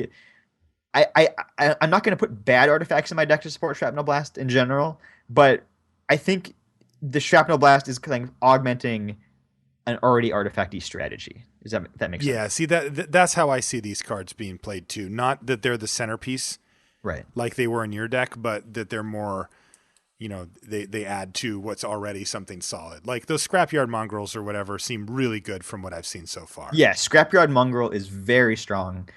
not going to put bad artifacts in my deck to support Shrapnel Blast in general, but I think the Shrapnel Blast is kind of augmenting an already artifacty strategy. That makes sense? Yeah, see that's how I see these cards being played too. Not that they're the centerpiece, Right? like they were in your deck, but that they're more, they add to what's already something solid. Like those Scrapyard Mongrels or whatever seem really good from what I've seen so far. Yeah, Scrapyard Mongrel is very strong.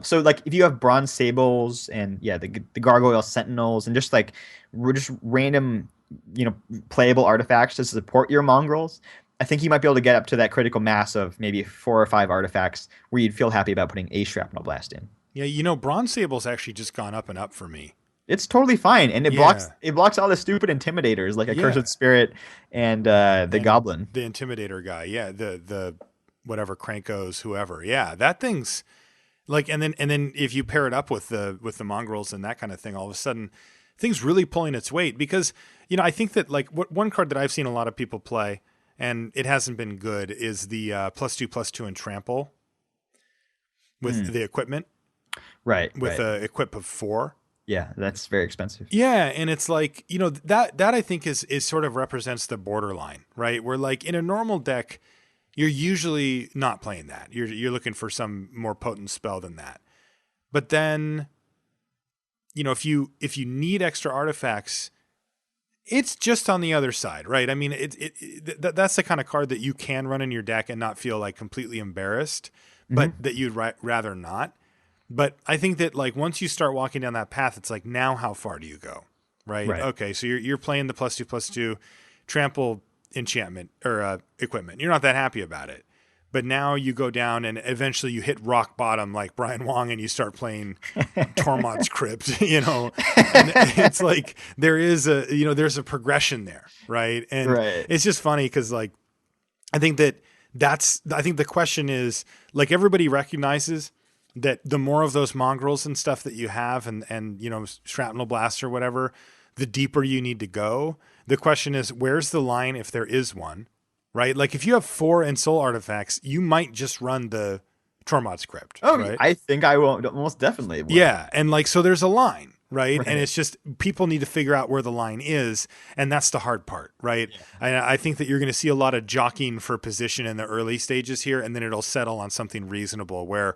So like if you have Bronze Sables and the Gargoyle Sentinels and just random playable artifacts to support your mongrels, I think you might be able to get up to that critical mass of maybe 4 or 5 artifacts where you'd feel happy about putting a Shrapnel Blast in. Yeah, Bronze Sable's actually just gone up and up for me. It's totally fine, and Yeah. it blocks all the stupid intimidators like a Yeah. cursed spirit and the And goblin. the intimidator guy. Yeah. The whatever Krankos, whoever. Yeah. That thing's like, and then if you pair it up with the mongrels and that kind of thing, all of a sudden things really pulling its weight because, I think that like one card that I've seen a lot of people play and it hasn't been good is the +2/+2 and trample with Mm, the equipment right, with right. a equip of 4. Yeah, that's very expensive. Yeah, and it's like, that I think is sort of represents the borderline, right? Where like in a normal deck, you're usually not playing that. You're looking for some more potent spell than that. But then, if you need extra artifacts, it's just on the other side, right? I mean, that's the kind of card that you can run in your deck and not feel like completely embarrassed, but Hmm. that you'd rather not. But I think that like once you start walking down that path, it's like now how far do you go, right? Right. Okay, so you're playing the +2/+2 trample enchantment or equipment. You're not that happy about it, but now you go down and eventually you hit rock bottom like Brian Wong and you start playing Tormod's Crypt, and it's like there's a progression there, right? And Right. it's just funny because like I think I think the question is like everybody recognizes that the more of those mongrels and stuff that you have and shrapnel blast or whatever, the deeper you need to go. The question is where's the line if there is one, right? Like if you have 4 Ensoul artifacts, you might just run the Tormod's Crypt, Oh, right? I think I will most definitely will. Yeah, and like so there's a line, right? And Right. it's just people need to figure out where the line is, and that's the hard part, right? Yeah. I think that you're going to see a lot of jockeying for position in the early stages here, and then it'll settle on something reasonable where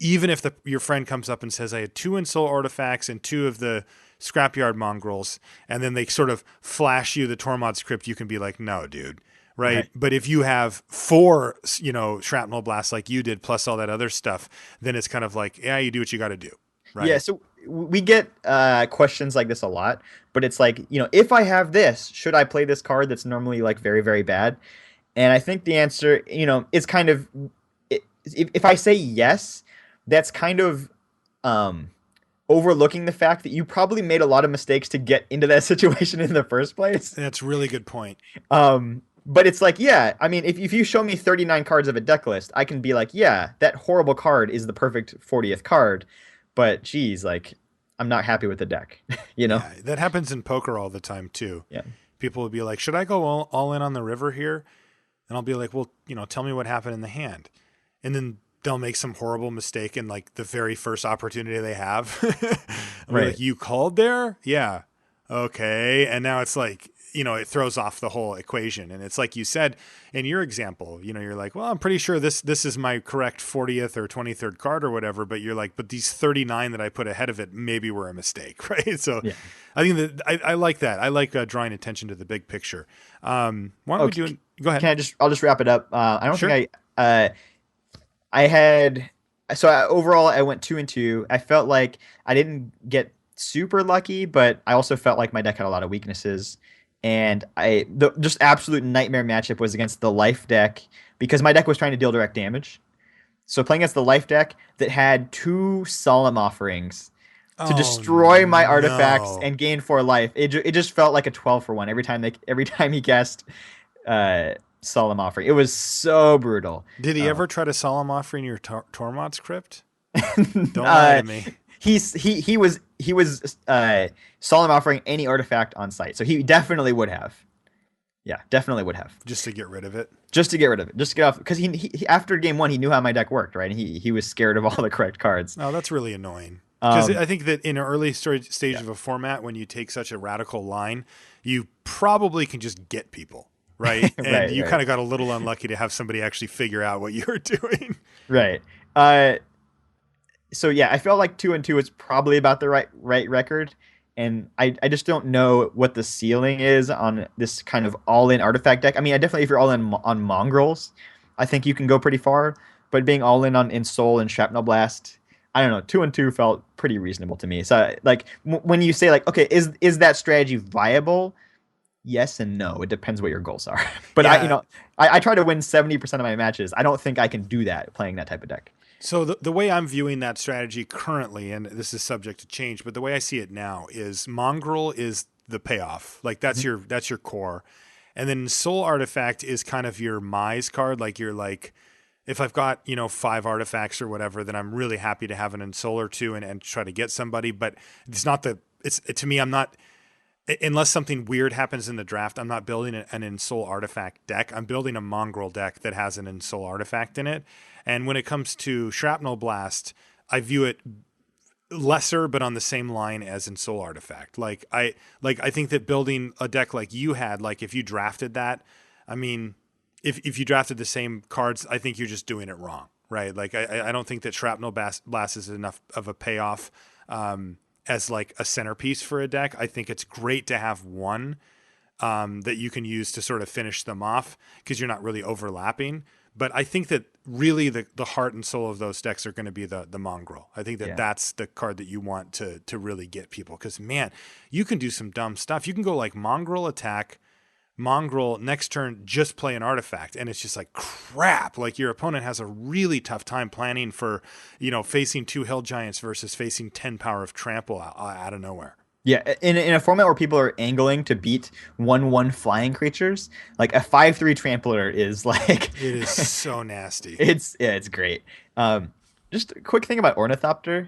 even if your friend comes up and says, I had 2 Ensoul artifacts and 2 of the Scrapyard mongrels, and then they sort of flash you the Tormod's Crypt, you can be like, no, dude. Right. Right. But if you have 4, shrapnel blasts like you did, plus all that other stuff, then it's kind of like, yeah, you do what you got to do. Yeah, Right. so we get questions like this a lot, but it's like, if I have this, should I play this card that's normally like very, very bad? And I think the answer, is kind of if I say yes, that's kind of um, overlooking the fact that you probably made a lot of mistakes to get into that situation in the first place. That's a really good point. But it's like, yeah, I mean, if you show me 39 cards of a deck list, I can be like, yeah, that horrible card is the perfect 40th card. But geez, like, I'm not happy with the deck, you know? Yeah. That happens in poker all the time, too. Yeah. People will be like, should I go all in on the river here? And I'll be like, well, tell me what happened in the hand. And then they'll make some horrible mistake in like the very first opportunity they have. I'm Right. like, you called there? Yeah. Okay. And now it's like, it throws off the whole equation. And it's like you said in your example, you're like, well, I'm pretty sure this is my correct 40th or 23rd card or whatever. But you're like, but these 39 that I put ahead of it maybe were a mistake, right? So Yeah. I think that I like that. I like drawing attention to the big picture. Why don't we do it? Go ahead. I'll just wrap it up. I don't Sure. think I had, so overall I went 2-2. I felt like I didn't get super lucky, but I also felt like my deck had a lot of weaknesses. And the just absolute nightmare matchup was against the life deck because my deck was trying to deal direct damage. So playing against the life deck that had 2 solemn offerings to Oh destroy my artifacts no. and gain 4 life, it just felt like a 12 for 1 every time he cast solemn offering. It was so brutal. Did he Um, ever try to solemn offering your Tormod's Crypt? Don't lie to uh, me. he was solemn offering any artifact on site, so he definitely would have. Yeah, definitely would have. Just to get rid of it. Just to get rid of it, just to get off, because he after game 1 he knew how my deck worked, right? And he was scared of all the correct cards. Oh, that's really annoying. Because Um, I think that in an early stage yeah, of a format, when you take such a radical line, you probably can just get people, right? And right, you right, kind of got a little unlucky to have somebody actually figure out what you were doing. right. Uh, so yeah, I felt like 2-2 is probably about the right record, and I just don't know what the ceiling is on this kind of all in artifact deck. I mean, I definitely if you're all in on mongrels, I think you can go pretty far. But being all in on Soul and Shrapnel Blast, I don't know, 2-2 felt pretty reasonable to me. So like when you say like, okay, is that strategy viable? Yes and no. It depends what your goals are. But Yeah. I try to win 70% of my matches. I don't think I can do that playing that type of deck. So the way I'm viewing that strategy currently, and this is subject to change, but the way I see it now is Mongrel is the payoff. Like Mhm. that's your core. And then Soul Artifact is kind of your Mise card. Like you're like, if I've got, 5 artifacts or whatever, then I'm really happy to have an Ensoul or two and try to get somebody. But it's not to me, I'm not, unless something weird happens in the draft, I'm not building an Ensoul Artifact deck. I'm building a Mongrel deck that has an Ensoul Artifact in it. And when it comes to Shrapnel Blast, I view it lesser but on the same line as in Soul Artifact. I think that building a deck like you had, like if you drafted that, I mean, if you drafted the same cards, I think you're just doing it wrong, right? Like I don't think that Shrapnel Blast is enough of a payoff as like a centerpiece for a deck. I think it's great to have one that you can use to sort of finish them off because you're not really overlapping. But I think that really the heart and soul of those decks are going to be the Mongrel. I think that Yeah. that's the card that you want to really get people because, man, you can do some dumb stuff. You can go like Mongrel attack, Mongrel next turn, just play an artifact. And it's just like crap. Like your opponent has a really tough time planning for, facing 2 Hill Giants versus facing 10 power of trample out of nowhere. Yeah, in a format where people are angling to beat 1/1 flying creatures, like a 5/3 trampler is like It is so nasty. it's great. Just a quick thing about Ornithopter.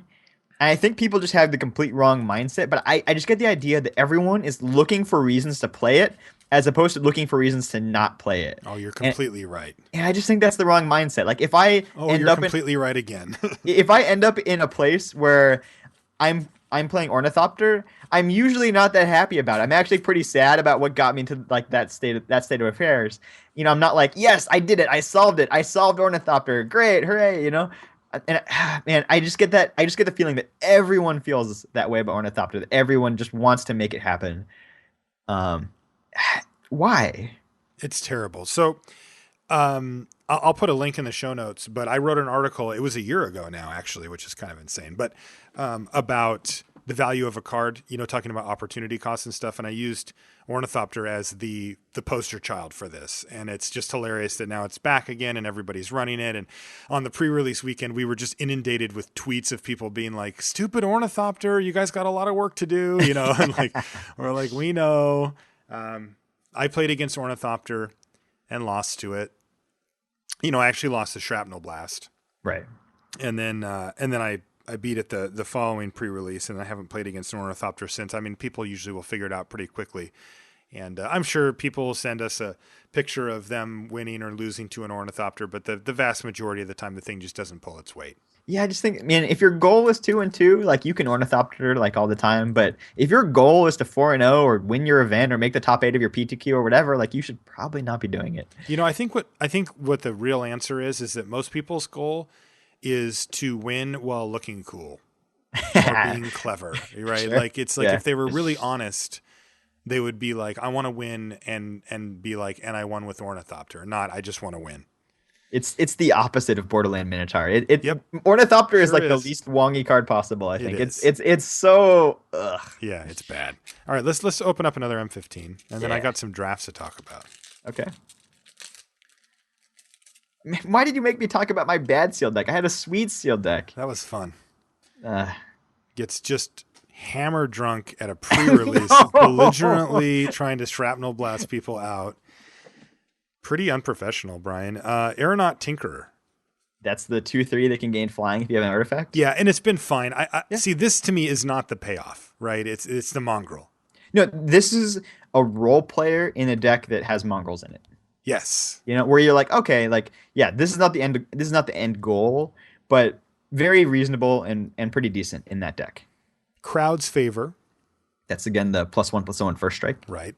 I think people just have the complete wrong mindset, but I just get the idea that everyone is looking for reasons to play it as opposed to looking for reasons to not play it. Oh, you're And, completely right. and I just think that's the wrong mindset. Like Oh, you're completely right again. if I end up in a place where I'm playing Ornithopter, I'm usually not that happy about it. I'm actually pretty sad about what got me to like that state of affairs. I'm not like, yes, I did it. I solved it. I solved Ornithopter. Great, hooray, And man, I just get the feeling that everyone feels that way about Ornithopter. That everyone just wants to make it happen. Um, why? It's terrible. So I'll put a link in the show notes, but I wrote an article. It was a year ago now, actually, which is kind of insane, but about the value of a card, talking about opportunity costs and stuff. And I used Ornithopter as the poster child for this. And it's just hilarious that now it's back again and everybody's running it. And on the pre-release weekend, we were just inundated with tweets of people being like, stupid Ornithopter, you guys got a lot of work to do, and like, we're like, we know. I played against Ornithopter and lost to it. I actually lost the Shrapnel Blast, Right. and then I beat it the following pre-release, and I haven't played against an Ornithopter since. I mean, people usually will figure it out pretty quickly, and I'm sure people will send us a picture of them winning or losing to an Ornithopter, but the vast majority of the time, the thing just doesn't pull its weight. Yeah, I just think, man, if your goal is 2-2, like you can Ornithopter like all the time. But if your goal is to 4-0 or win your event or make the top 8 of your PTQ or whatever, like you should probably not be doing it. I think what the real answer is that most people's goal is to win while looking cool or being clever, right? Sure. Like it's like Yeah. if they were really honest, they would be like, I want to win and be like, and I won with Ornithopter, not I just want to win. It's the opposite of Borderland Minotaur. It Yep, Ornithopter is sure like the is. least wongy card possible, I It think. is. It's so ugh. Yeah, it's bad. All right, let's open up another M15, and then I Yeah. got some drafts to talk about. Okay. Man, why did you make me talk about my bad sealed deck? I had a sweet sealed deck. That was fun. Uh, Gets just hammer drunk at a pre-release, no! belligerently trying to shrapnel blast people out. Pretty unprofessional, Brian. Aeronaut Tinkerer. That's the 2/3 that can gain flying if you have an artifact. Yeah, and it's been fine. I Yeah. see. This to me is not the payoff, right? It's the Mongrel. No, this is a role player in a deck that has mongrels in it. Yes. Where you're like, okay, like, yeah, this is not the end. This is not the end goal, but very reasonable and pretty decent in that deck. Crowd's favor, That's again the +1/+1 first strike. right?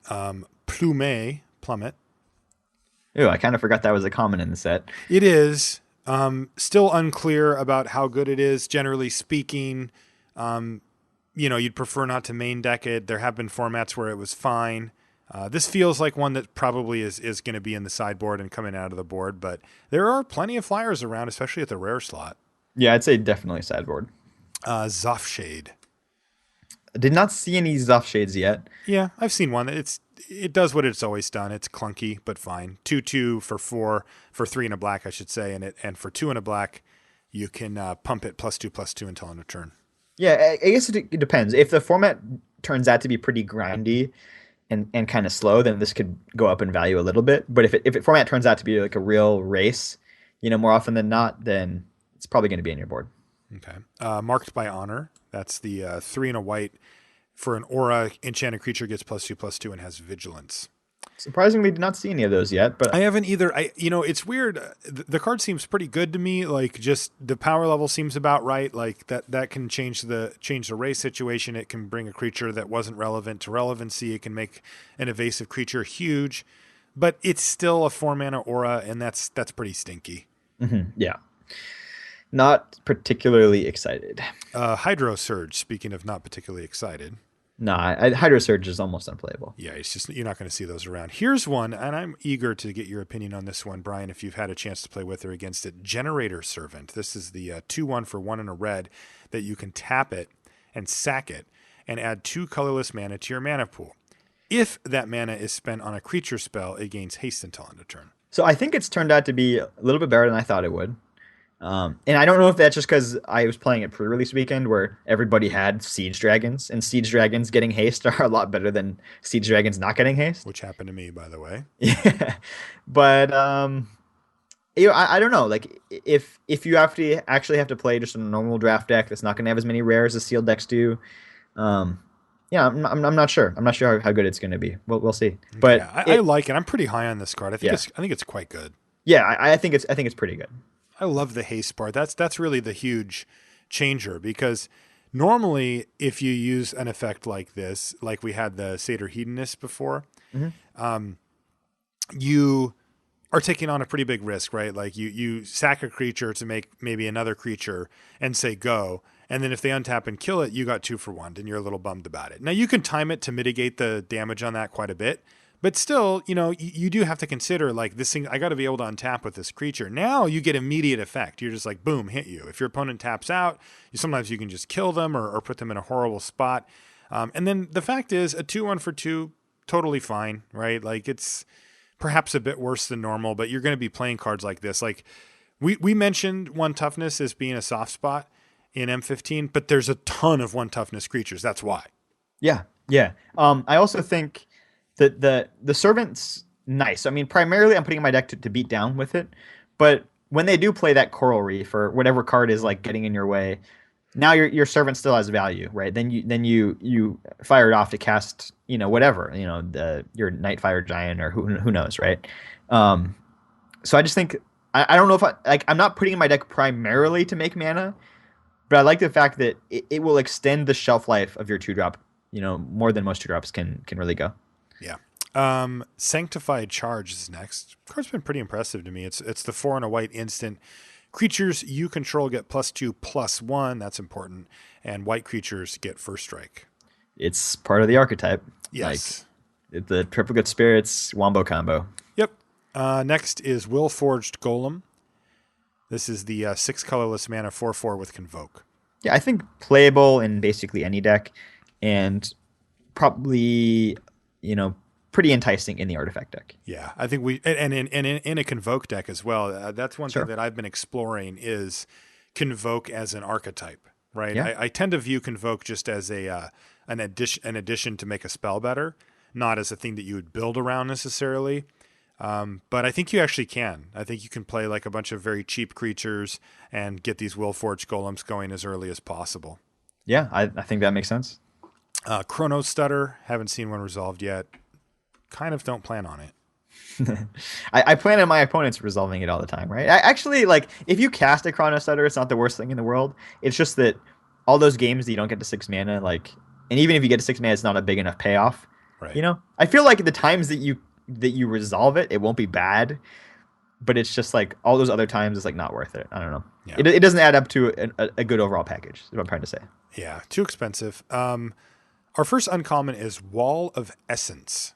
Plummet. Ooh, I kind of forgot that was a common in the set. It is still unclear about how good it is. Generally speaking, you'd prefer not to main deck it. There have been formats where it was fine. This feels like one that probably is going to be in the sideboard and coming out of the board, but there are plenty of flyers around, especially at the rare slot. Yeah, I'd say definitely sideboard. Zoffshade. Did not see any Zoff shades yet. Yeah, I've seen one. It does what it's always done. It's clunky, but fine. 2/2 for 4 for 3 and a black, I should say, and for 2 and a black, you can pump it +2/+2 until end of turn. Yeah, I guess it depends. If the format turns out to be pretty grindy and kind of slow, then this could go up in value a little bit. But if it format turns out to be like a real race, more often than not, then it's probably going to be in your board. Okay. Marked by Honor. That's the 3 and a white for an aura. Enchanted creature gets +2/+2 and has vigilance. Surprisingly, did not see any of those yet, but I haven't either. It's weird. The card seems pretty good to me. Like, just the power level seems about right. Like that can change the race situation. It can bring a creature that wasn't relevant to relevancy. It can make an evasive creature huge, but it's still a 4-mana aura, and that's pretty stinky. Yeah, not particularly excited. Hydro Surge. Speaking of not particularly excited. No, Hydro Surge is almost unplayable. Yeah, it's just you're not going to see those around. Here's one, and I'm eager to get your opinion on this one, Brian, if you've had a chance to play with or against it. Generator Servant. This is the 2/1 for 1 and a red that you can tap it and sack it and add 2 colorless mana to your mana pool. If that mana is spent on a creature spell, it gains haste until end of turn. So I think it's turned out to be a little bit better than I thought it would. And I don't know if that's just because I was playing it pre-release weekend where everybody had Siege Dragons, and Siege Dragons getting haste are a lot better than Siege Dragons not getting haste. Which happened to me, by the way. Yeah, but I don't know. Like if you actually have to play just a normal draft deck that's not going to have as many rares as sealed decks do, yeah, I'm not sure. I'm not sure how good it's going to be. We'll see. But yeah, I like it. I'm pretty high on this card. I think it's quite good. Yeah, I think it's pretty good. I love the haste part. That's really the huge changer, because normally if you use an effect like this, like we had the Satyr Hedonist before, you are taking on a pretty big risk, right? Like you sack a creature to make maybe another creature and say go, and then if they untap and kill it, you got 2 for 1, and you're a little bummed about it. Now you can time it to mitigate the damage on that quite a bit. But still, you do have to consider, like, this thing, I got to be able to untap with this creature. Now you get immediate effect. You're just like, boom, hit you. If your opponent taps out, sometimes you can just kill them or put them in a horrible spot. And then the fact is, a 2/1 for 2, totally fine, right? Like, it's perhaps a bit worse than normal, but you're going to be playing cards like this. Like, we mentioned 1 toughness as being a soft spot in M15, but there's a ton of 1 toughness creatures. That's why. Yeah. I also think the servant's nice. I mean, primarily I'm putting my deck to beat down with it, but when they do play that Coral Reef or whatever card is like getting in your way, now your servant still has value, right? Then you fire it off to cast whatever, your Nightfire Giant or who knows, right? So I just think I don't know if I'm not putting in my deck primarily to make mana, but I like the fact that it will extend the shelf life of your 2-drop, more than most 2-drops can really go. Yeah. Sanctified Charge is next. The card's been pretty impressive to me. It's the 4 and a white instant. Creatures you control get +2/+1. That's important. And white creatures get first strike. It's part of the archetype. Yes. Like the Triplicate Spirits Wombo combo. Yep. Next is Will Forged Golem. This is the 6 colorless mana 4/4 with Convoke. Yeah, I think playable in basically any deck, and probably pretty enticing in the artifact deck. Yeah, I think in a Convoke deck as well. That's one Sure. thing that I've been exploring is Convoke as an archetype, right? Yeah. I tend to view Convoke just as an addition to make a spell better, not as a thing that you would build around necessarily. But I think you actually can. I think you can play like a bunch of very cheap creatures and get these Will Forged Golems going as early as possible. Yeah, I think that makes sense. Chrono Stutter, haven't seen one resolved yet. Kind of don't plan on it. I plan on my opponents resolving it all the time, right? I actually, like, if you cast a Chrono Stutter, it's not the worst thing in the world. It's just that all those games that you don't get to 6 mana, like, and even if you get to 6 mana, it's not a big enough payoff. Right. I feel like the times that you resolve it, it won't be bad, but it's just like all those other times, it's like not worth it. I don't know. Yeah. It doesn't add up to a good overall package. Is what I'm trying to say. Yeah, too expensive. Our first uncommon is Wall of Essence.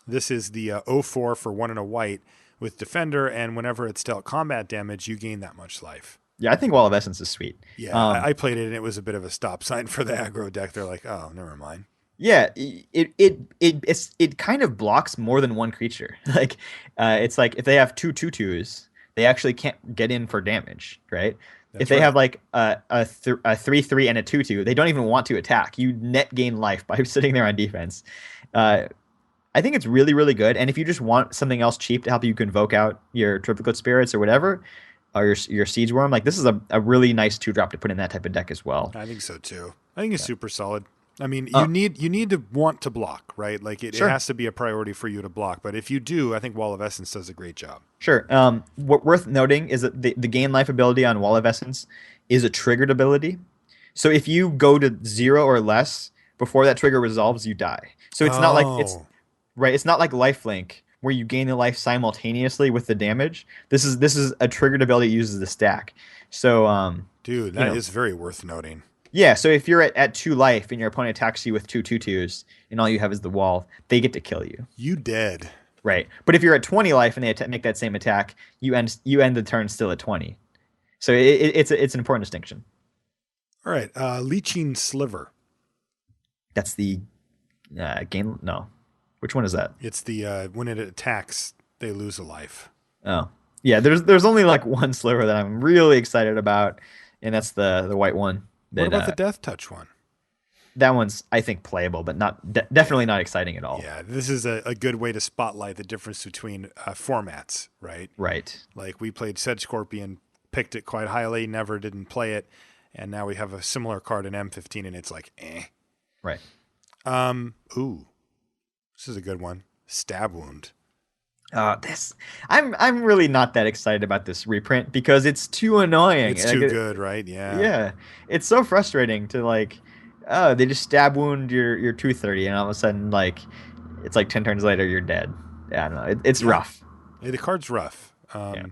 This is the 0/4 for 1 and a white with Defender, and whenever it's dealt combat damage, you gain that much life. Yeah, I think Wall of Essence is sweet. Yeah, I played it, and it was a bit of a stop sign for the aggro deck. They're like, oh, never mind. Yeah, it kind of blocks more than one creature. Like, it's like if they have 2/2/2s, they actually can't get in for damage, right? If That's they have right. like a 3-3 and a 2-2, they don't even want to attack. You net gain life by sitting there on defense. Uh, I think it's really, really good. And if you just want something else cheap to help you convoke out your triplicate spirits or whatever, or your siege worm, like this is a really nice 2-drop to put in that type of deck as well. I think so too. I think it's Yeah. super solid. I mean, Uh, you need to want to block, right? Like it sure. has to be a priority for you to block. But if you do, I think Wall of Essence does a great job. Sure. What worth noting is that the gain life ability on Wall of Essence is a triggered ability. So if you go to 0 or less before that trigger resolves, you die. So it's not like it's Oh, right. It's not like Lifelink where you gain the life simultaneously with the damage. This is a triggered ability that uses the stack. So dude, you that know, is very worth noting. yeah. So if you're at 2 life and your opponent attacks you with 2/2/2s and all you have is the wall, they get to kill you. You dead. Right. But if you're at 20 life and they make that same attack, you end the turn still at 20. So it's an important distinction. All right. Leeching Sliver. That's the game. No, which one is that? It's the when it attacks, they lose a life. Oh, yeah. There's only like one sliver that I'm really excited about, and that's the white one. What That about the Death Touch one? that one's I think playable, but not definitely not exciting at all. Yeah, this is a good way to spotlight the difference between formats, right? Right. Like we played Sedge Scorpion, picked it quite highly, never didn't play it, and now we have a similar card in M15, and it's like, eh. Right. Ooh, this is a good one. Stab Wound. This I'm really not that excited about this reprint because it's too annoying. It's Like, too good, right? Yeah. yeah, it's so frustrating to like, oh, they just stab wound your 230, and all of a sudden, like, it's like 10 turns later, you're dead. Yeah, I don't know. It's Yeah. rough. Hey, the card's rough. Yeah.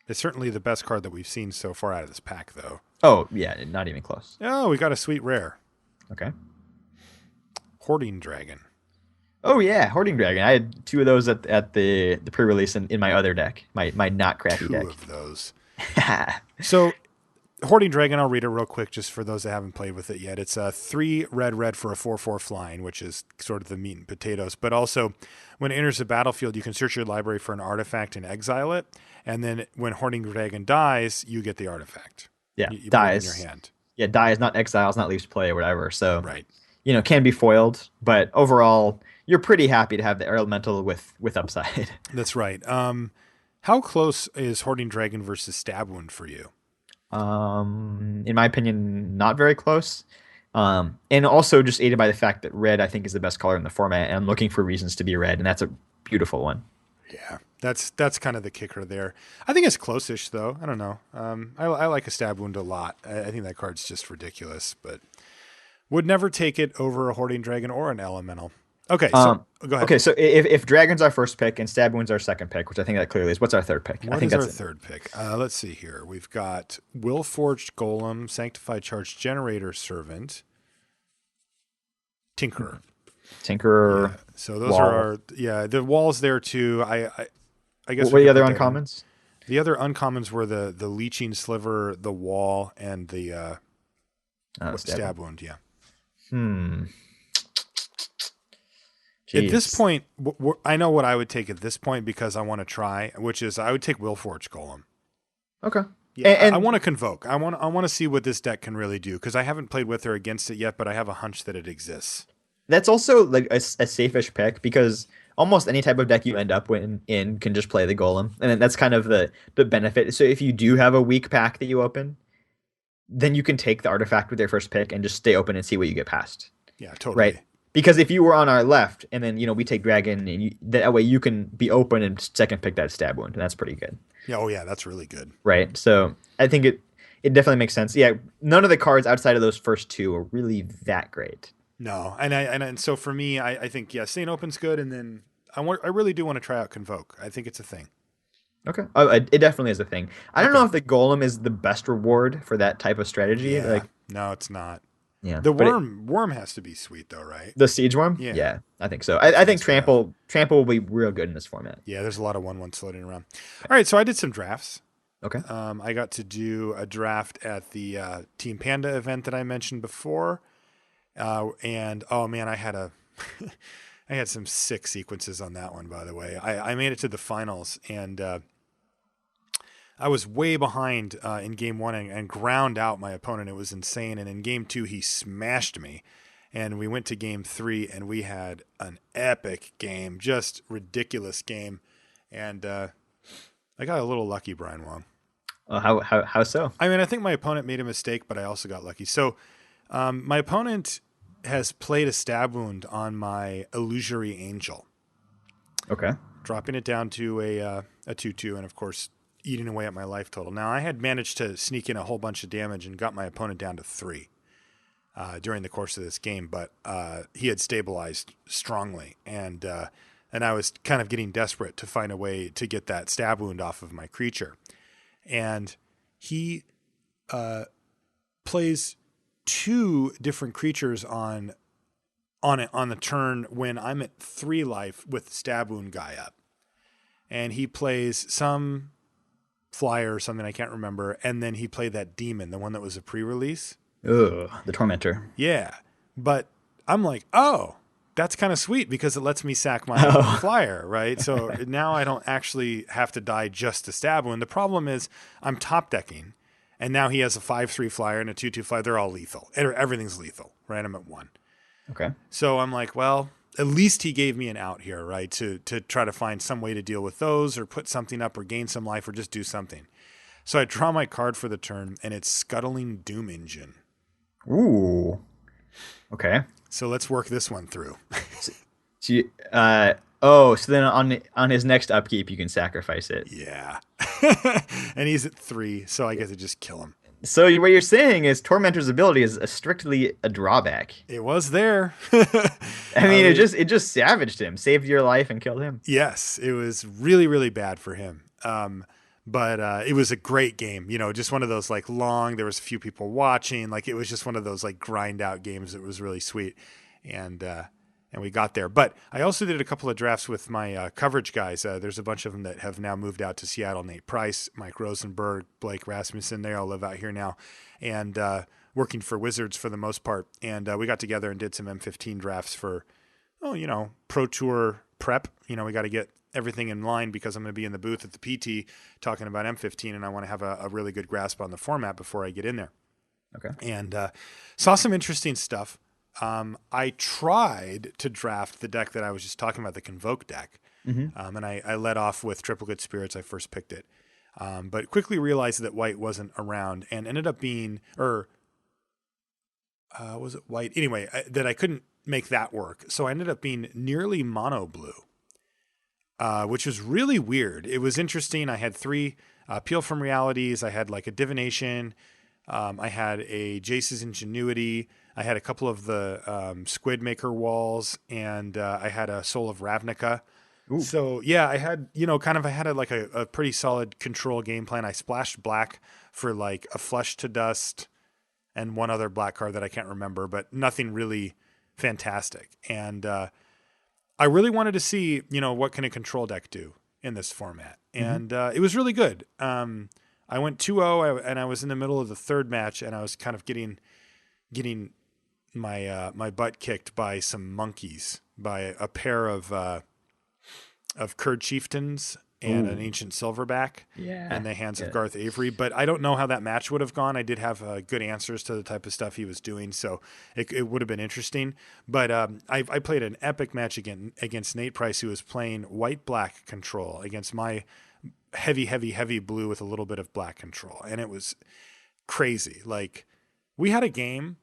It's certainly the best card that we've seen so far out of this pack, though. Oh, yeah, not even close. Oh, we got a sweet rare. Okay. Hoarding Dragon. Oh yeah, Hoarding Dragon. I had two of those at the pre-release in my other deck, my not crappy Two deck. of those. So, Hoarding Dragon, I'll read it real quick just for those that haven't played with it yet. It's a 3 red for a 4/4 flying, which is sort of the meat and potatoes. But also, when it enters the battlefield, you can search your library for an artifact and exile it. And then when Hoarding Dragon dies, you get the artifact. Yeah, You put it in your dies. hand. Yeah, dies, not exiles, not leaves play or whatever. So Right. can be foiled, but overall, you're pretty happy to have the elemental with upside. That's right. How close is Hoarding Dragon versus Stab Wound for you? In my opinion, not very close. And also just aided by the fact that red, I think, is the best color in the format, and I'm looking for reasons to be red, and that's a beautiful one. Yeah, that's kind of the kicker there. I think it's close-ish though. I don't know. I like a Stab Wound a lot. I think that card's just ridiculous, but would never take it over a Hoarding Dragon or an Elemental. Okay, so go ahead. Okay, so if Dragon's our first pick and Stab Wound's our second pick, which I think that clearly is, what's our third pick? I What think is our that's it. third pick? Let's see here. We've got Will Forged Golem, Sanctified Charge Generator Servant, Tinkerer. Tinkerer. Yeah. So those Wall. are our the walls there too. I guess What we were the could other put that in. uncommons? The other uncommons were the Leeching Sliver, the Wall, and the Stab Wound. Yeah. Hmm. At this Jeez. point, I know what I would take at this point because I want to try, which is I would take Willforge Golem. Okay. Yeah, And I want to convoke. I want to see what this deck can really do because I haven't played with or against it yet, but I have a hunch that it exists. that's also like a safe-ish pick because almost any type of deck you end up in can just play the golem, and then that's kind of the benefit. So if you do have a weak pack that you open, then you can take the artifact with your first pick and just stay open and see what you get past. Yeah, totally. Right. Because if you were on our left and then we take dragon and that way you can be open and second pick that stab wound, and that's pretty good. Yeah. Oh yeah, that's really good. Right. So I think it definitely makes sense. Yeah. None of the cards outside of those first two are really that great. No, and so for me, I think staying open's good, and then I really do want to try out convoke. I think it's a thing. Okay. Oh, it definitely is a thing. I don't know if the golem is the best reward for that type of strategy. Yeah. Like, No, it's not. yeah. The But worm has to be sweet though, right? the siege worm? Yeah. Yeah, I think so. I think nice to have. trample will be real good in this format. Yeah, there's a lot of 1/1s floating around. All right, so I did some drafts. Okay. I got to do a draft at the Team Panda event that I mentioned before, and oh man, I had I had some sick sequences on that one. By the way, I made it to the finals, and I was way behind in game one and ground out my opponent. It was insane. And in game two, he smashed me. And we went to game three, and we had an epic game, just ridiculous game. And I got a little lucky, Brian Wong. How so? I mean, I think my opponent made a mistake, but I also got lucky. So my opponent has played a stab wound on my Illusory Angel, Okay. dropping it down to a 2-2, and of course, eating away at my life total. Now, I had managed to sneak in a whole bunch of damage and got my opponent down to 3 during the course of this game, but he had stabilized strongly, and I was kind of getting desperate to find a way to get that stab wound off of my creature. And he plays 2 different creatures on the turn when I'm at 3 life with the stab wound guy up. And he plays some flyer or something, I can't remember, and then he played that demon, the one that was a pre-release. Ugh, the Tormentor. Yeah. But I'm like, oh, that's kind of sweet because it lets me sack my flyer, right? So now I don't actually have to die just to stab wound. The problem is I'm top decking, and now he has a 5/3 flyer and a 2/2 flyer. They're all lethal. Everything's lethal, right? I'm at 1. Okay. So I'm like, well, at least he gave me an out here, right? To try to find some way to deal with those or put something up or gain some life or just do something. So I draw my card for the turn, and it's Scuttling Doom Engine. Ooh. Okay. So let's work this one through. So so then on his next upkeep, you can sacrifice it. Yeah. And he's at 3, so I get to just kill him. So what you're saying is Tormentor's ability is strictly a drawback. It was there. I mean, it just savaged him, saved your life, and killed him. Yes, it was really, really bad for him. But it was a great game. You know, just one of those like long. There was a few people watching. Like it was just one of those like grind out games that was really sweet, and we got there. But I also did a couple of drafts with my coverage guys. There's a bunch of them that have now moved out to Seattle. Nate Price, Mike Rosenberg, Blake Rasmussen. They all live out here now, and working for Wizards for the most part. And we got together and did some M15 drafts for, Pro Tour prep. You know, we got to get everything in line because I'm going to be in the booth at the PT talking about M15, and I want to have a really good grasp on the format before I get in there. Okay. And saw some interesting stuff. I tried to draft the deck that I was just talking about, the Convoke deck. Mm-hmm. And I led off with Triplicate Spirits. I first picked it. But quickly realized that white wasn't around and ended up being, was it white? Anyway, that I couldn't make that work. So I ended up being nearly mono blue, which was really weird. It was interesting. I had 3 Peel from Realities. I had like a Divination. I had a Jace's Ingenuity. I had a couple of the Squid Maker walls, and I had a Soul of Ravnica. Ooh. So yeah, I had, I had a pretty solid control game plan. I splashed black for like a Flush to Dust and one other black card that I can't remember, but nothing really fantastic. And I really wanted to see, what can a control deck do in this format. And it was really good. I went 2-0 and I was in the middle of the 3rd match, and I was kind of getting my butt kicked by some monkeys, by a pair of Kurd chieftains and an ancient silverback in the hands of Garth Avery. But I don't know how that match would have gone. I did have good answers to the type of stuff he was doing, so it would have been interesting. But I played an epic match against Nate Price, who was playing white-black control against my heavy blue with a little bit of black control. And it was crazy. Like, we had a game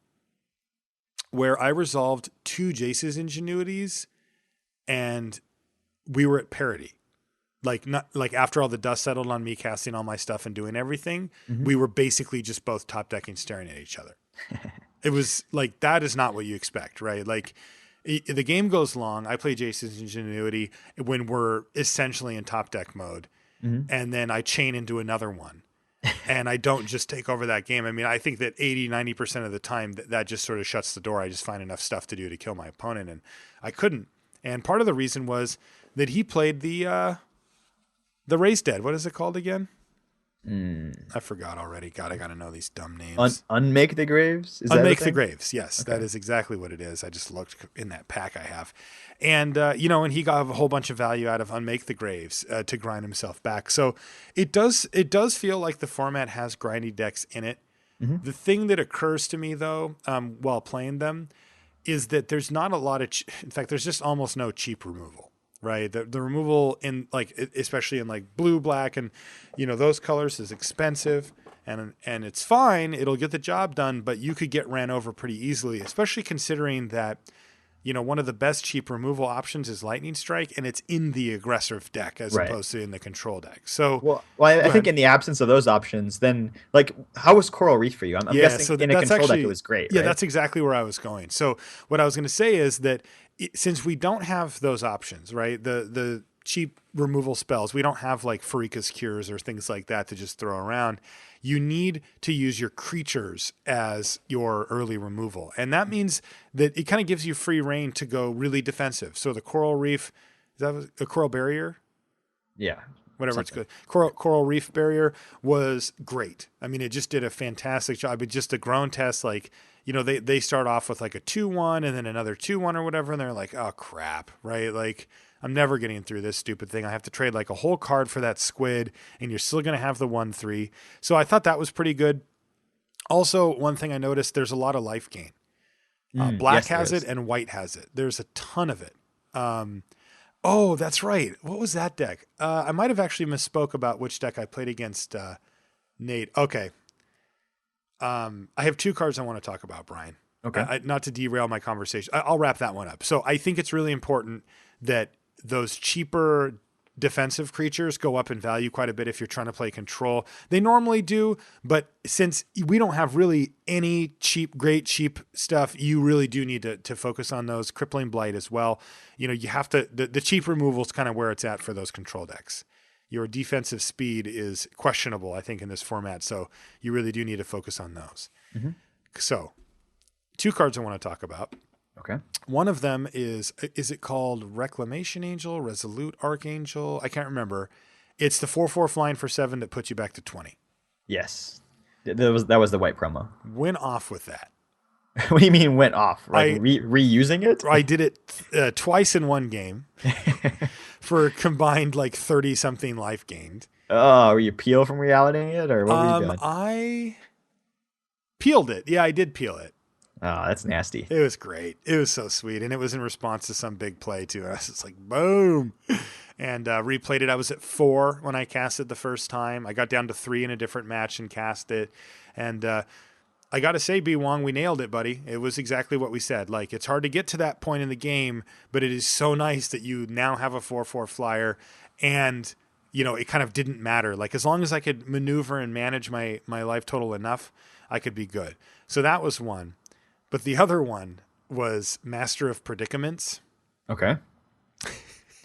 where I resolved 2 Jace's Ingenuities and we were at parity. Like, not like after all the dust settled on me casting all my stuff and doing everything, we were basically just both top decking, staring at each other. It was like, that is not what you expect, right? Like, the game goes long. I play Jace's Ingenuity when we're essentially in top deck mode. And then I chain into another one. And I don't just take over that game. I mean, I think that 80-90% of the time that just sort of shuts the door. I just find enough stuff to do to kill my opponent, and I couldn't. And part of the reason was that he played the Raised Dead. What is it called again? Mm. I forgot already. God, I got to know these dumb names. Unmake the graves? Is that a Unmake the thing? Graves. Yes, Okay. that is exactly what it is. I just looked in that pack I have. And, you know, and he got a whole bunch of value out of Unmake the Graves to grind himself back. So it does feel like the format has grindy decks in it. Hmm. The thing that occurs to me, though, while playing them, is that there's not a lot of, in fact, there's just almost no cheap removal, right? The removal in like, especially in like blue, black, and you know those colors is expensive, and it's fine. It'll get the job done, but you could get ran over pretty easily, especially considering that. You know, one of the best cheap removal options is Lightning Strike, and it's in the aggressive deck as Right. opposed to in the control deck. So, Well, I go think ahead. in the absence of those options, then like, how was Coral Reef for you? I'm Yeah, guessing so in a that's control deck it actually was great, yeah, right? that's exactly where I was going. So what I was going to say is that since we don't have those options, right? The cheap removal spells, we don't have like Farika's cures or things like that to just throw around. You need to use your creatures as your early removal, and that means that it kind of gives you free reign to go really defensive. So the coral reef, is that a coral barrier? Yeah, Whatever it's something. good. Coral Reef Barrier was great. I mean, it just did a fantastic job. It just a grown test, like, you know, they start off with like a 2-1 and then another 2-1 or whatever, and they're like, oh crap, right? Like, I'm never getting through this stupid thing. I have to trade like a whole card for that squid, and you're still gonna have the 1-3. So I thought that was pretty good. Also, one thing I noticed, there's a lot of life gain. Black Yes, there has it is. and white has it. There's a ton of it. Oh, that's right. What was that deck? I might have actually misspoke about which deck I played against Nate. Okay. I have two cards I want to talk about, Brian. Okay. Not to derail my conversation. I'll wrap that one up. So I think it's really important that those cheaper defensive creatures go up in value quite a bit if you're trying to play control. They normally do, but since we don't have really any great cheap stuff, you really do need to focus on those. Crippling Blight as well. You know, you have to, the cheap removal is kind of where it's at for those control decks. Your defensive speed is questionable, I think, in this format. So you really do need to focus on those. Hmm. So, two cards I want to talk about. Okay. One of them is it called Reclamation Angel, Resolute Archangel? I can't remember. It's the 4/4 flying for 7 that puts you back to 20. Yes. That was the white promo. Went off with that. What do you mean went off? Like I reusing it? I did it twice in one game for combined like 30 something life gained. Oh, were you peel from reality it, or what were you doing? I peeled it. Yeah, I did peel it. Oh, that's nasty. It was great. It was so sweet. And it was in response to some big play, too. And I was just like, boom. And replayed it. I was at 4 when I cast it the first time. I got down to 3 in a different match and cast it. And I got to say, B. Wong, we nailed it, buddy. It was exactly what we said. Like, it's hard to get to that point in the game, but it is so nice that you now have a 4/4 flyer. And, you know, it kind of didn't matter. Like, as long as I could maneuver and manage my life total enough, I could be good. So that was one. But the other one was Master of Predicaments. Okay.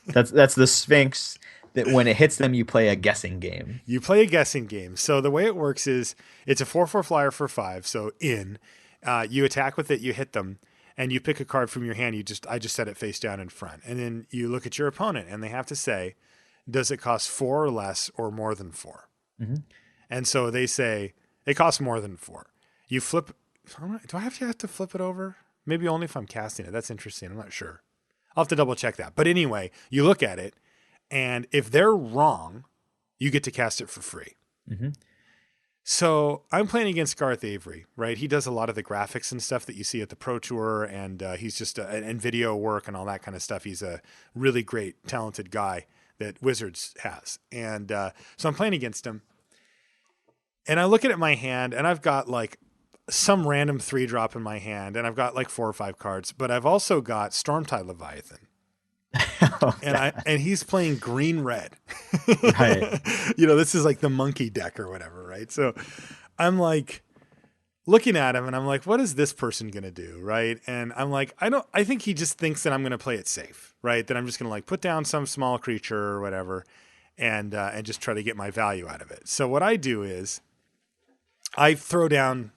That's the Sphinx that when it hits them, you play a guessing game. You play a guessing game. So the way it works is it's a 4/4 flyer for 5. So you attack with it, you hit them, and you pick a card from your hand. I just set it face down in front. And then you look at your opponent and they have to say, does it cost 4 or less or more than 4? Mm-hmm. And so they say it costs more than 4. You flip. Do I have to flip it over? Maybe only if I'm casting it. That's interesting. I'm not sure. I'll have to double check that. But anyway, you look at it, and if they're wrong, you get to cast it for free. Mm-hmm. So I'm playing against Garth Avery, right? He does a lot of the graphics and stuff that you see at the Pro Tour, and he's just and video work and all that kind of stuff. He's a really great, talented guy that Wizards has. And so I'm playing against him, and I look at my hand, and I've got like some random 3-drop in my hand, and I've got like 4 or 5 cards, but I've also got Stormtide Leviathan. And he's playing green red. Right. You know, this is like the monkey deck or whatever, right? So I'm like looking at him and I'm like, what is this person gonna do? Right. And I'm like, I think he just thinks that I'm gonna play it safe, right? That I'm just gonna like put down some small creature or whatever and just try to get my value out of it. So what I do is I throw down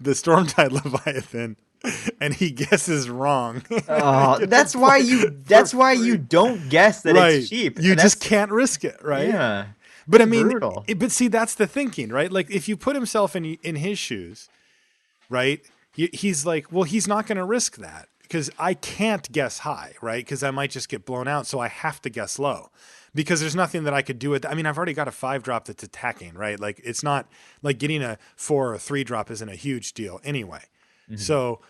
the Stormtide Leviathan, and he guesses wrong. Oh, that's why you don't guess that right. it's cheap. You And just that's can't risk it, right? yeah. But I That's mean, brutal. but see, that's the thinking, right? Like if you put himself in his shoes, right? He's like, well, he's not going to risk that because I can't guess high, right? Because I might just get blown out, so I have to guess low. Because there's nothing that I could do with. I mean, I've already got a 5 drop that's attacking, right? Like it's not like getting a 4 or 3 drop isn't a huge deal anyway. Hmm. So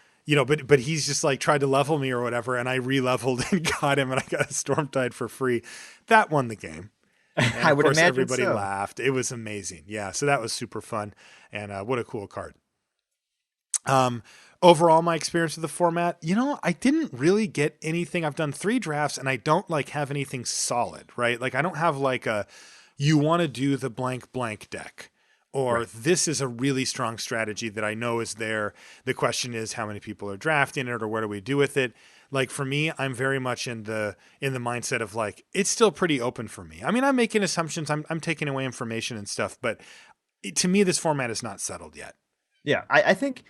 but he's just like tried to level me or whatever, and I re-leveled and got him, and I got a Storm Tide for free. That won the game. And I of would course, imagine everybody so. laughed. It was amazing. Yeah, so that was super fun, and what a cool card. Um, Overall, my experience with the format, I didn't really get anything. I've done 3 drafts, and I don't like have anything solid, right? Like I don't have like a, you want to do the blank blank deck, or Right. this is a really strong strategy that I know is there. The question is how many people are drafting it, or what do we do with it? Like for me, I'm very much in the mindset of like it's still pretty open for me. I mean, I'm making assumptions, I'm taking away information and stuff, but to me, this format is not settled yet. Yeah, I think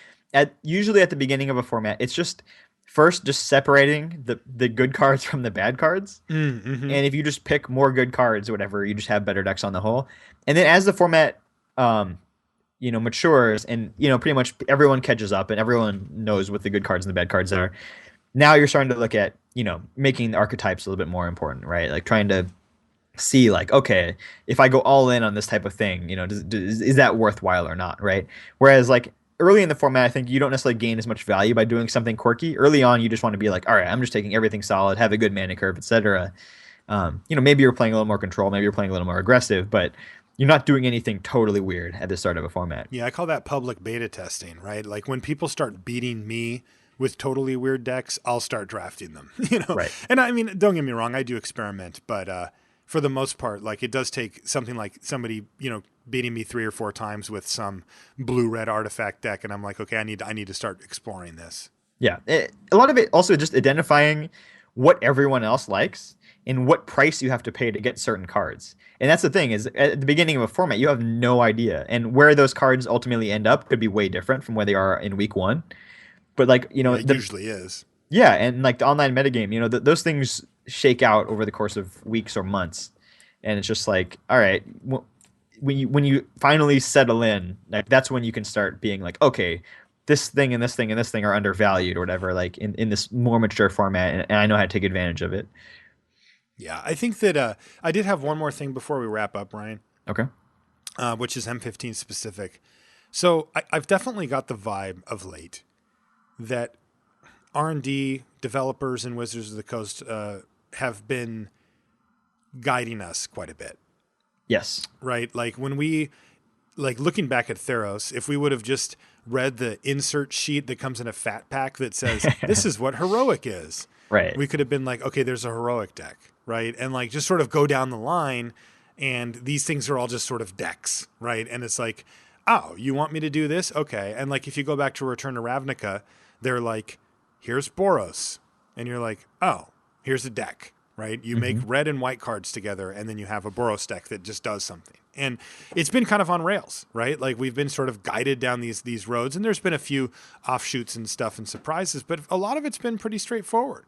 usually at the beginning of a format, it's just first just separating the good cards from the bad cards. Mm-hmm. And if you just pick more good cards or whatever, you just have better decks on the whole. And then as the format um, matures and pretty much everyone catches up and everyone knows what the good cards and the bad cards are. Now you're starting to look at, making the archetypes a little bit more important, right? Like trying to see like, okay, if I go all in on this type of thing, is that worthwhile or not, right? Whereas like early in the format, I think you don't necessarily gain as much value by doing something quirky. Early on, you just want to be like, all right, I'm just taking everything solid, have a good mana curve, etc. Maybe you're playing a little more control, maybe you're playing a little more aggressive, but you're not doing anything totally weird at the start of a format. Yeah, I call that public beta testing, right? Like when people start beating me with totally weird decks, I'll start drafting them, Right. And I mean, don't get me wrong, I do experiment, but for the most part, like it does take something like somebody, beating me 3 or 4 times with some blue red artifact deck, and I'm like, okay, I need to start exploring this. Yeah. A lot of it also just identifying what everyone else likes and what price you have to pay to get certain cards. And that's the thing is at the beginning of a format, you have no idea. And where those cards ultimately end up could be way different from where they are in week one. But like, Yeah, it usually is. yeah, and like the online metagame, those things shake out over the course of weeks or months. And it's just like, all right, when you finally settle in, like that's when you can start being like, okay, this thing and this thing and this thing are undervalued or whatever, like in this more mature format, and I know how to take advantage of it. Yeah, I think that I did have one more thing before we wrap up, Ryan, Okay. which is M15 specific. So I've definitely got the vibe of late that R&D developers and Wizards of the Coast have been guiding us quite a bit, Yes. right? Like when we, like looking back at Theros, if we would have just read the insert sheet that comes in a fat pack that says, this is what heroic is, Right. we could have been like, okay, there's a heroic deck, right? And like just sort of go down the line, and these things are all just sort of decks, right? And it's like, oh, you want me to do this? Okay. And like if you go back to Return to Ravnica, they're like, here's Boros. And you're like, oh, here's a deck, right? You make Hmm. red and white cards together, and then you have a Boros deck that just does something. And it's been kind of on rails, right? Like we've been sort of guided down these roads, and there's been a few offshoots and stuff and surprises, but a lot of it's been pretty straightforward.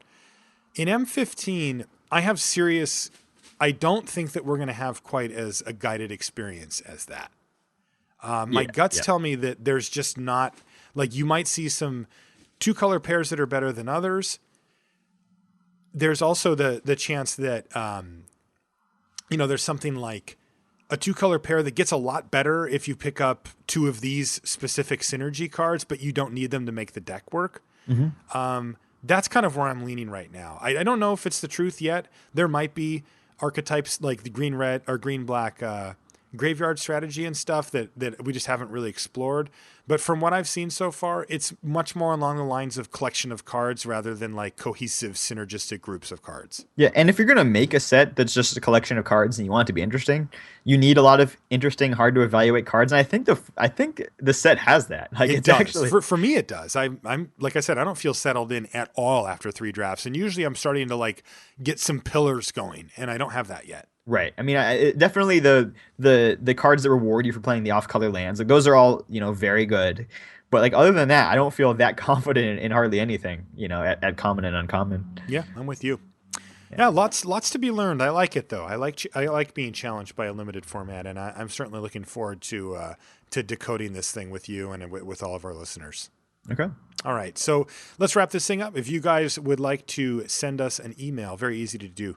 In M15, I don't think that we're going to have quite as a guided experience as that. My Yeah. guts Yeah. tell me that there's just not, like, you might see some 2 color pairs that are better than others. There's also the chance that, there's something like a 2 color pair that gets a lot better if you pick up 2 of these specific synergy cards, but you don't need them to make the deck work. Hmm. That's kind of where I'm leaning right now. I don't know if it's the truth yet. There might be archetypes like the green red or green black graveyard strategy and stuff that we just haven't really explored. But from what I've seen so far, it's much more along the lines of collection of cards rather than like cohesive synergistic groups of cards. Yeah, and if you're gonna make a set that's just a collection of cards and you want it to be interesting, you need a lot of interesting, hard to evaluate cards. And I think the set has that. Like It it's does. actually For me, it does. I'm like I said, I don't feel settled in at all after 3 drafts, and usually I'm starting to like get some pillars going, and I don't have that yet. right. I mean, definitely the cards that reward you for playing the off-color lands, like those are all very good. But like other than that, I don't feel that confident in hardly anything. At common and uncommon. Yeah, I'm with you. Yeah, lots to be learned. I like it though. I like being challenged by a limited format, and I'm certainly looking forward to decoding this thing with you and with all of our listeners. Okay. All right, so let's wrap this thing up. If you guys would like to send us an email, very easy to do.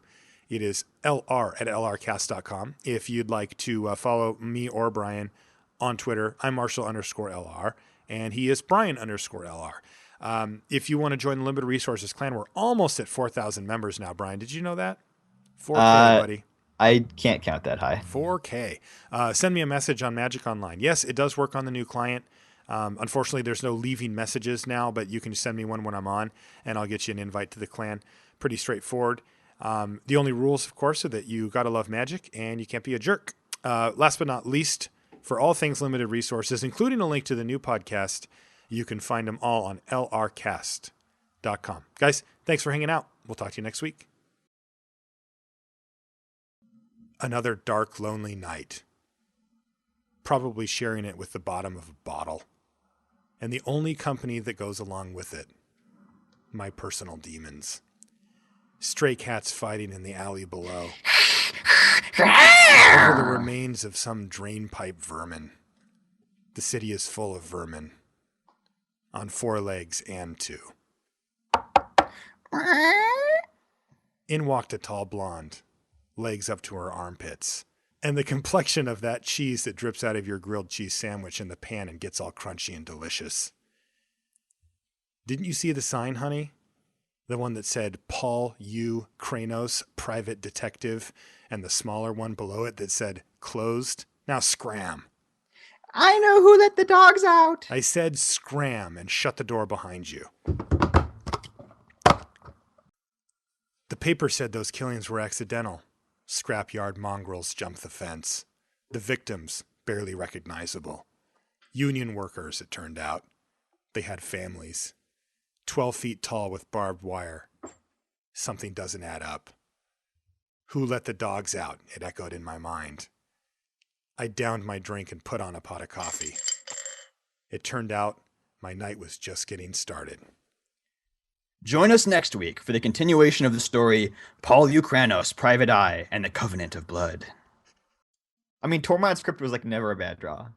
It is lr@lrcast.com. If you'd like to follow me or Brian on Twitter, I'm Marshall_LR, and he is Brian_LR. If you want to join the Limited Resources Clan, we're almost at 4,000 members now, Brian. Did you know that? 4K, buddy. I can't count that high. 4K. Send me a message on Magic Online. Yes, it does work on the new client. Unfortunately, there's no leaving messages now, but you can send me one when I'm on, and I'll get you an invite to the clan. Pretty straightforward. The only rules, of course, are that you got to love Magic and you can't be a jerk. Last but not least, for all things Limited Resources, including a link to the new podcast, you can find them all on lrcast.com. Guys, thanks for hanging out. We'll talk to you next week. Another dark, lonely night. Probably sharing it with the bottom of a bottle. And the only company that goes along with it, my personal demons. Stray cats fighting in the alley below. Over the remains of some drainpipe vermin. The city is full of vermin. On 4 legs and 2. In walked a tall blonde, legs up to her armpits, and the complexion of that cheese that drips out of your grilled cheese sandwich in the pan and gets all crunchy and delicious. Didn't you see the sign, honey? The one that said Paul U. Kranos, Private Detective, and the smaller one below it that said closed? Now scram. I know who let the dogs out. I said scram and shut the door behind you. The paper said those killings were accidental. Scrapyard mongrels jumped the fence. The victims, barely recognizable. Union workers, it turned out. They had families. 12 feet tall with barbed wire. Something doesn't add up. Who let the dogs out? It echoed in my mind. I downed my drink and put on a pot of coffee. It turned out my night was just getting started. Join us next week for the continuation of the story Paul Ukranos, Private Eye, and the Covenant of Blood. I mean, Tormod's script was like never a bad draw.